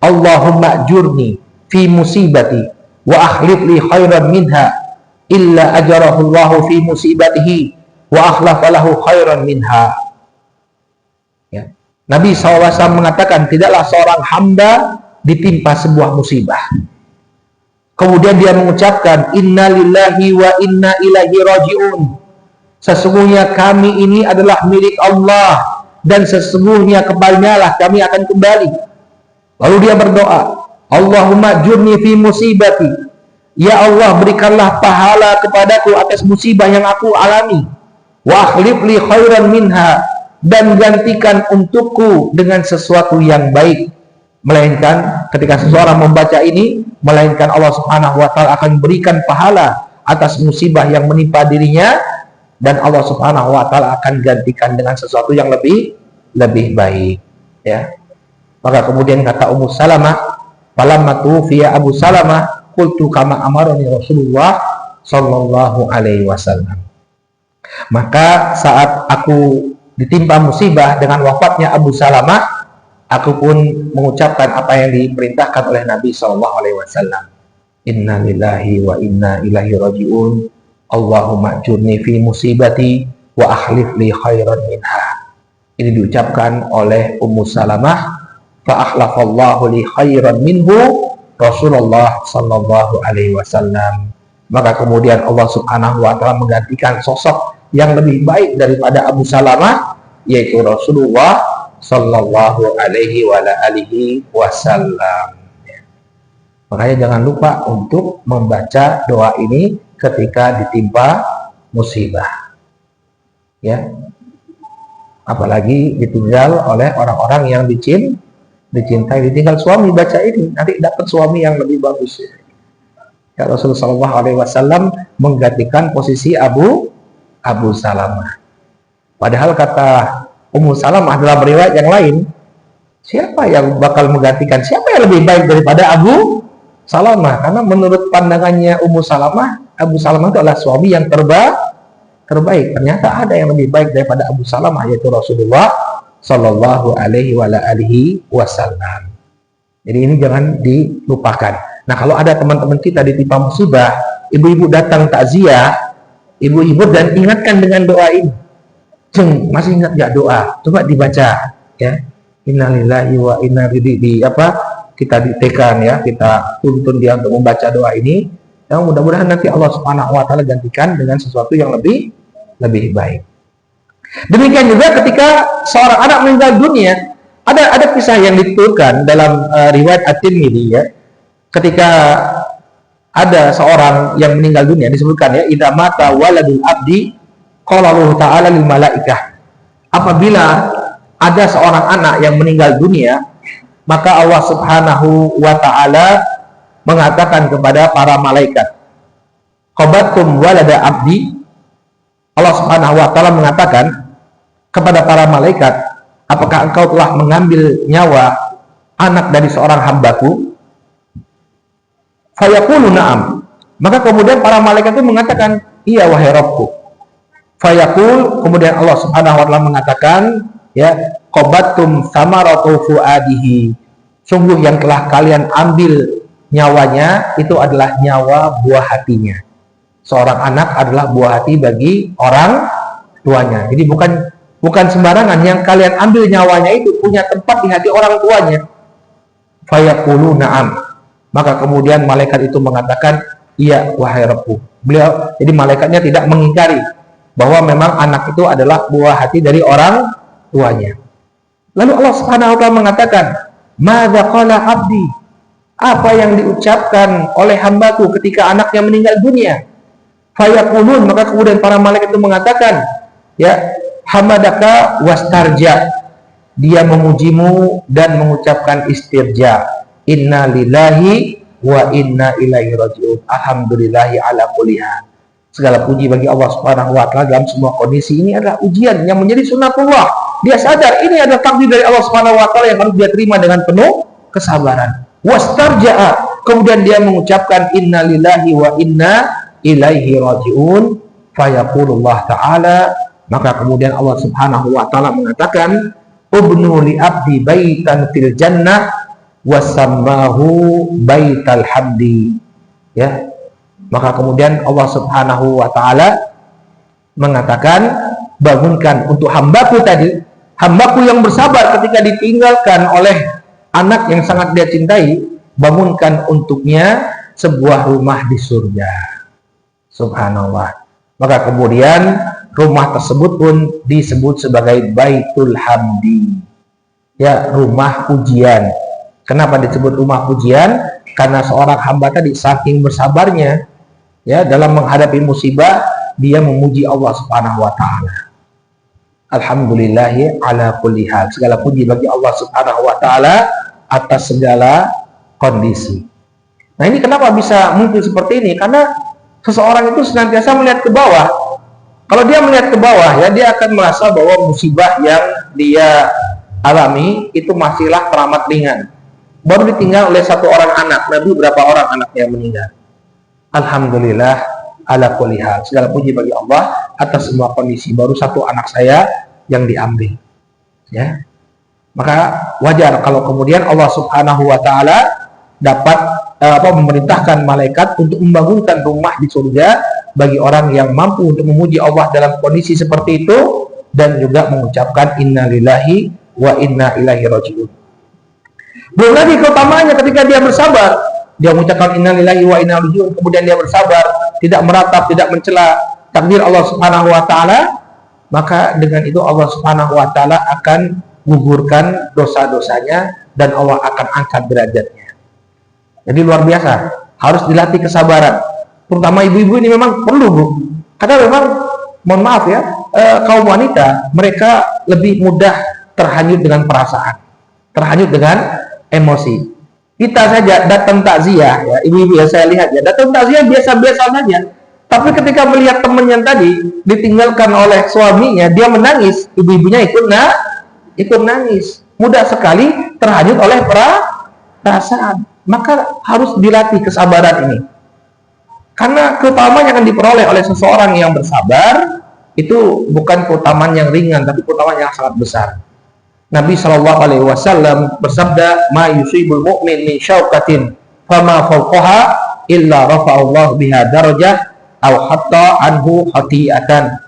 A: Allahumma ajurni fi musibati wa akhlif li khairan minha, illa ajarahu Allahu fi musibatihi wa akhlafa lahu khairan minha." Ya. Nabi SAW mengatakan, tidaklah seorang hamba ditimpa sebuah musibah, kemudian dia mengucapkan inna lillahi wa inna ilaihi raji'un, sesungguhnya kami ini adalah milik Allah dan sesungguhnya kepadanya lah kami akan kembali. Lalu dia berdoa, Allahumma jurni fi musibati, ya Allah berikanlah pahala kepadaku atas musibah yang aku alami, wa akhlif li khairan minha, dan gantikan untukku dengan sesuatu yang baik. Melainkan ketika seseorang membaca ini, melainkan Allah Subhanahu wa taala akan berikan pahala atas musibah yang menimpa dirinya dan Allah Subhanahu wa taala akan gantikan dengan sesuatu yang lebih baik, ya. Maka kemudian kata Ummu Salamah, falamma tufiya Abu Salamah qultu kama amarani Rasulullah sallallahu alaihi wasallam. Maka saat aku ditimpa musibah dengan wafatnya Abu Salamah, aku pun mengucapkan apa yang diperintahkan oleh Nabi sallallahu alaihi wasallam. Inna lillahi wa inna ilaihi raji'un. Allahumma ajurni fi musibati wa akhlif li khairan minha. Ini diucapkan oleh Ummu Salamah, fa akhlafallahu li khairan minhu Rasulullah sallallahu alaihi wasallam. Maka kemudian Allah Subhanahu wa taala menggantikan sosok yang lebih baik daripada Abu Salamah, yaitu Rasulullah sallallahu alaihi wasallam. Makanya jangan lupa untuk membaca doa ini ketika ditimpa musibah, ya. Apalagi ditinggal oleh orang-orang yang dicintai, ditinggal suami, baca ini nanti dapat suami yang lebih bagus. Ya, Rasulullah sallallahu alaihi wasallam menggantikan posisi Abu Salamah. Padahal kata Ummu Salamah dalam riwayat yang lain, siapa yang bakal menggantikan, siapa yang lebih baik daripada Abu Salamah? Karena menurut pandangannya Ummu Salamah, Abu Salamah itu adalah suami yang terbaik. Ternyata ada yang lebih baik daripada Abu Salamah, yaitu Rasulullah sallallahu alaihi wasallam. Jadi ini jangan dilupakan. Nah, kalau ada teman-teman kita ditimpa musibah, ibu-ibu datang takziah, ibu-ibu dan ingatkan dengan doa ini. Masih ingat nggak doa? Coba dibaca, ya. Innalillahi wa inna ilaihi kita ditekan, ya, kita tuntun dia untuk membaca doa ini. Ya, mudah-mudahan nanti Allah Subhanahu wa taala gantikan dengan sesuatu yang lebih baik. Demikian juga ketika seorang anak meninggal dunia, ada kisah yang dituturkan dalam riwayat At-Tirmidzi, ya. Ketika ada seorang yang meninggal dunia, disebutkan, ya, idza mata waladul abdi qala Allah ta'ala lil malaikah. Apabila ada seorang anak yang meninggal dunia, maka Allah Subhanahu wa ta'ala mengatakan kepada para malaikat, qabattum walada abdi. Allah Subhanahu wa ta'ala mengatakan kepada para malaikat, apakah engkau telah mengambil nyawa anak dari seorang hambaku? Fayaqulu na'am. Maka kemudian para malaikat itu mengatakan, iya wahai Rabbku. Fayaqul, kemudian Allah Subhanahu wa ta'ala mengatakan, ya, qabattum samaratu fuadihi. Sungguh yang telah kalian ambil nyawanya itu adalah nyawa buah hatinya. Seorang anak adalah buah hati bagi orang tuanya. Jadi bukan sembarangan, yang kalian ambil nyawanya itu punya tempat di hati orang tuanya. Fayaqulu na'am. Maka kemudian malaikat itu mengatakan, iya wahai Rabbku. Jadi malaikatnya tidak mengingkari bahwa memang anak itu adalah buah hati dari orang tuanya. Lalu Allah Subhanahu wa taala mengatakan, madza qala abdi? Apa yang diucapkan oleh hambaku ketika anaknya meninggal dunia? Fayaqulun, maka kemudian para malaikat itu mengatakan, ya, hamadaka wastarja. Dia memujimu dan mengucapkan istirja. Inna lillahi wa inna ilaihi raji'un. Alhamdulillahi ala kulli hal. Segala puji bagi Allah Subhanahu wa taala dalam semua kondisi. Ini adalah ujian yang menjadi sunnatullah. Dia sadar ini adalah takdir dari Allah Subhanahu wa taala yang harus dia terima dengan penuh kesabaran. Wastarja'a, kemudian dia mengucapkan inna lillahi wa inna ilaihi raji'un. Fayaqulullah ta'ala, maka kemudian Allah Subhanahu wa taala mengatakan, ubnu li abdi baitan fil jannah wasammahu baital hamdi. Ya. Maka kemudian Allah Subhanahu wa taala mengatakan, bangunkan untuk hambaku tadi, hambaku yang bersabar ketika ditinggalkan oleh anak yang sangat dia cintai, bangunkan untuknya sebuah rumah di surga. Subhanallah. Maka kemudian rumah tersebut pun disebut sebagai Baitul Hamdi. Ya, rumah pujian. Kenapa disebut rumah pujian? Karena seorang hamba tadi saking bersabarnya, ya, dalam menghadapi musibah, dia memuji Allah Subhanahu wa taala. Alhamdulillahi ala kulli hal. Segala puji bagi Allah Subhanahu wa taala atas segala kondisi. Nah, ini kenapa bisa muncul seperti ini? Karena seseorang itu senantiasa melihat ke bawah. Kalau dia melihat ke bawah, ya, dia akan merasa bahwa musibah yang dia alami itu masihlah teramat ringan. Baru ditinggal oleh satu orang anak. Nabi berapa orang anaknya yang meninggal? Alhamdulillah ala kulli hal. Segala puji bagi Allah atas semua kondisi. Baru satu anak saya yang diambil. Ya. Maka wajar kalau kemudian Allah Subhanahu wa taala dapat memerintahkan malaikat untuk membangunkan rumah di surga bagi orang yang mampu untuk memuji Allah dalam kondisi seperti itu dan juga mengucapkan innalillahi wa inna ilaihi raji'un. Belum lagi keutamaannya ketika dia bersabar, dia mengucapkan innalillahi wa inna ilaihi raji'un, kemudian dia bersabar, tidak meratap, tidak mencela takdir Allah Subhanahu wa taala, maka dengan itu Allah Subhanahu wa taala akan gugurkan dosa-dosanya dan Allah akan angkat derajatnya. Jadi luar biasa, harus dilatih kesabaran. Terutama ibu-ibu ini memang perlu, Bu. Karena memang mohon maaf ya, kaum wanita mereka lebih mudah terhanyut dengan perasaan, terhanyut dengan emosi. Kita saja datang takziah, ya, ibu-ibu ya saya lihat ya, datang takziah biasa-biasa saja. Tapi ketika melihat temannya tadi ditinggalkan oleh suaminya, dia menangis, ibu-ibunya ikut nangis. Mudah sekali terhanyut oleh perasaan. Maka harus dilatih kesabaran ini. Karena keutamaan yang akan diperoleh oleh seseorang yang bersabar itu bukan keutamaan yang ringan, tapi keutamaan yang sangat besar. Nabi Shallallahu Alaihi Wasallam bersabda, "Ma yusibul mu'min min syaukatin, fama fawqaha illa rafa'allahu biha darajah, aw hatta anhu khati'atan."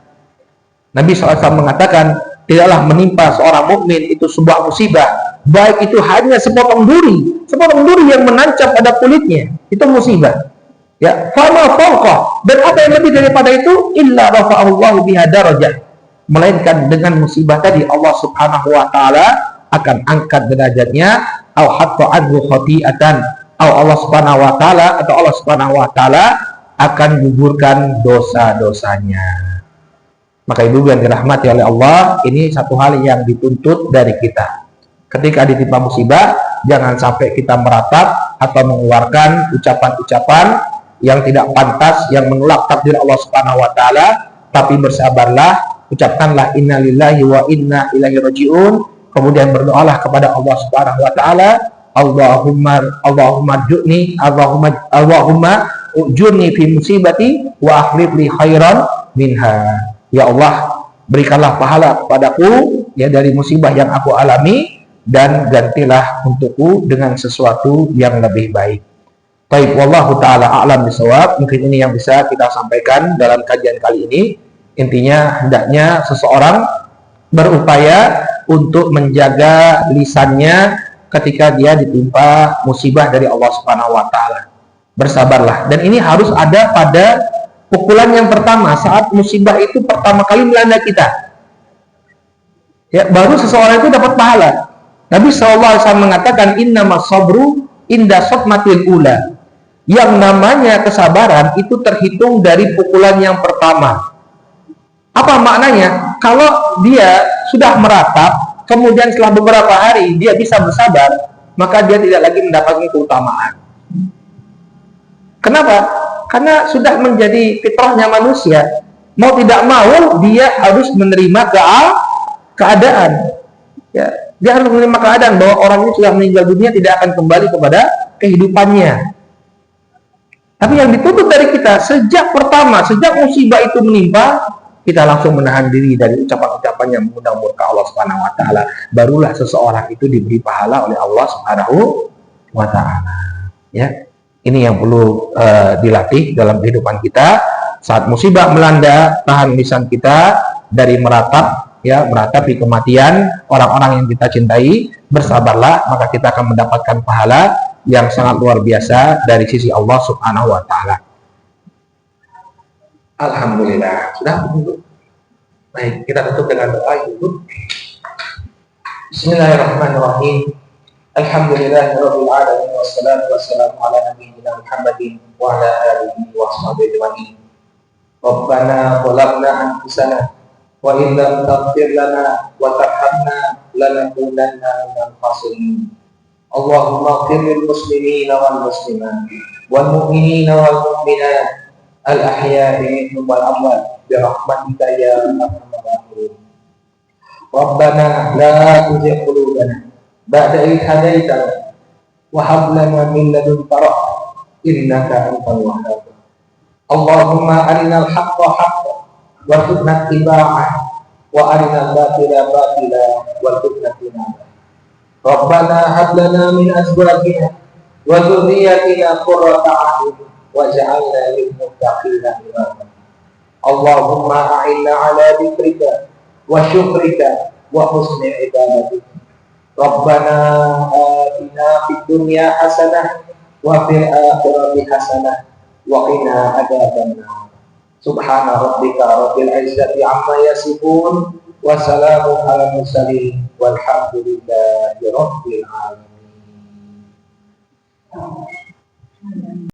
A: Nabi SAW mengatakan, tidaklah menimpa seorang mukmin itu sebuah musibah, baik itu hanya sepotong duri yang menancap pada kulitnya, itu musibah. Ya, fama fawqah, dan apa yang lebih daripada itu, illa rafa'allahu biha darajah, melainkan dengan musibah tadi Allah Subhanahu wa taala akan angkat derajatnya, au hatta anhu khati'atan, au Allah Subhanahu wa taala atau Allah Subhanahu wa taala akan gugurkan dosa-dosanya. Maka ibu yang dirahmati oleh Allah, ini satu hal yang dituntut dari kita. Ketika ditimpa musibah, jangan sampai kita meratap atau mengeluarkan ucapan-ucapan yang tidak pantas, yang menolak takdir Allah Subhanahu wa taala, tapi bersabarlah. Ucapkanlah innalillahi wa inna ilaihi raji'un, kemudian berdoalah kepada Allah Subhanahu wa taala, Allahumma ujurni fi musibati wa akhlif li khairan minha. Ya Allah, berikanlah pahala kepadaku ya dari musibah yang aku alami, dan gantilah untukku dengan sesuatu yang lebih baik. Baik, wallahu taala a'lam bishawab. Mungkin ini yang bisa kita sampaikan dalam kajian kali ini. Intinya hendaknya seseorang berupaya untuk menjaga lisannya ketika dia ditimpa musibah dari Allah Subhanahu wa taala. Bersabarlah, dan ini harus ada pada pukulan yang pertama, saat musibah itu pertama kali melanda kita. Ya, baru seseorang itu dapat pahala. Nabi SAW mengatakan innamas sabru inda sotmatil ula. Yang namanya kesabaran itu terhitung dari pukulan yang pertama. Apa maknanya? Kalau dia sudah meratap, kemudian setelah beberapa hari dia bisa bersabar, maka dia tidak lagi mendapatkan keutamaan. Kenapa? Karena sudah menjadi fitrahnya manusia. Mau tidak mau, dia harus menerima keadaan. Ya, dia harus menerima keadaan bahwa orang ini sudah meninggal dunia, tidak akan kembali kepada kehidupannya. Tapi yang dituntut dari kita sejak musibah itu menimpa, kita langsung menahan diri dari ucapan-ucapan yang mengundang murka Allah Subhanahu wa taala. Barulah seseorang itu diberi pahala oleh Allah Subhanahu wa taala. Ya. Ini yang perlu dilatih dalam kehidupan kita. Saat musibah melanda, tahan lisan kita dari meratapi kematian orang-orang yang kita cintai. Bersabarlah, maka kita akan mendapatkan pahala yang sangat luar biasa dari sisi Allah Subhanahu wa taala. Alhamdulillah. Sudah, Ibu. Baik, kita tutup dengan doa, Ibu. Bismillahirrahmanirrahim. Alhamdulillahirabbil alamin, wassalatu wassalamu ala nabiyyina Muhammadin wa ala alihi wa sahbihi ajma'in. Rabbana zalamna anfusana wa in lam taghfir lana wa tarhamna lanakunanna minal khasirin. Allahumma ighfir lil muslimina wal muslimat wal mu'minina wal mu'minat al ahya'i minhum wal amwat برحمتك يا أرحم الراحمين. ربنا لا تزغ قلوبنا بعد إذ هديتنا وهب لنا من لدنك رحمة إنك أنت الوهاب. اللهم أرنا الحق حقا وارزقنا اتباعه وأرنا الباطل باطلا وارزقنا اجتنابه. ربنا هب لنا من أزواجنا وذريتنا قرة أعين واجعلنا للمتقين إماما. اللهم أعنا على ذكرك وشكرك وحسن عبادتك. ربنا آتنا في الدنيا حسنة وفي الآخرة حسنة وقنا عذاب النار. سبحان ربك رب العزة عما يصفون وسلام على المرسلين والحمد لله رب العالمين.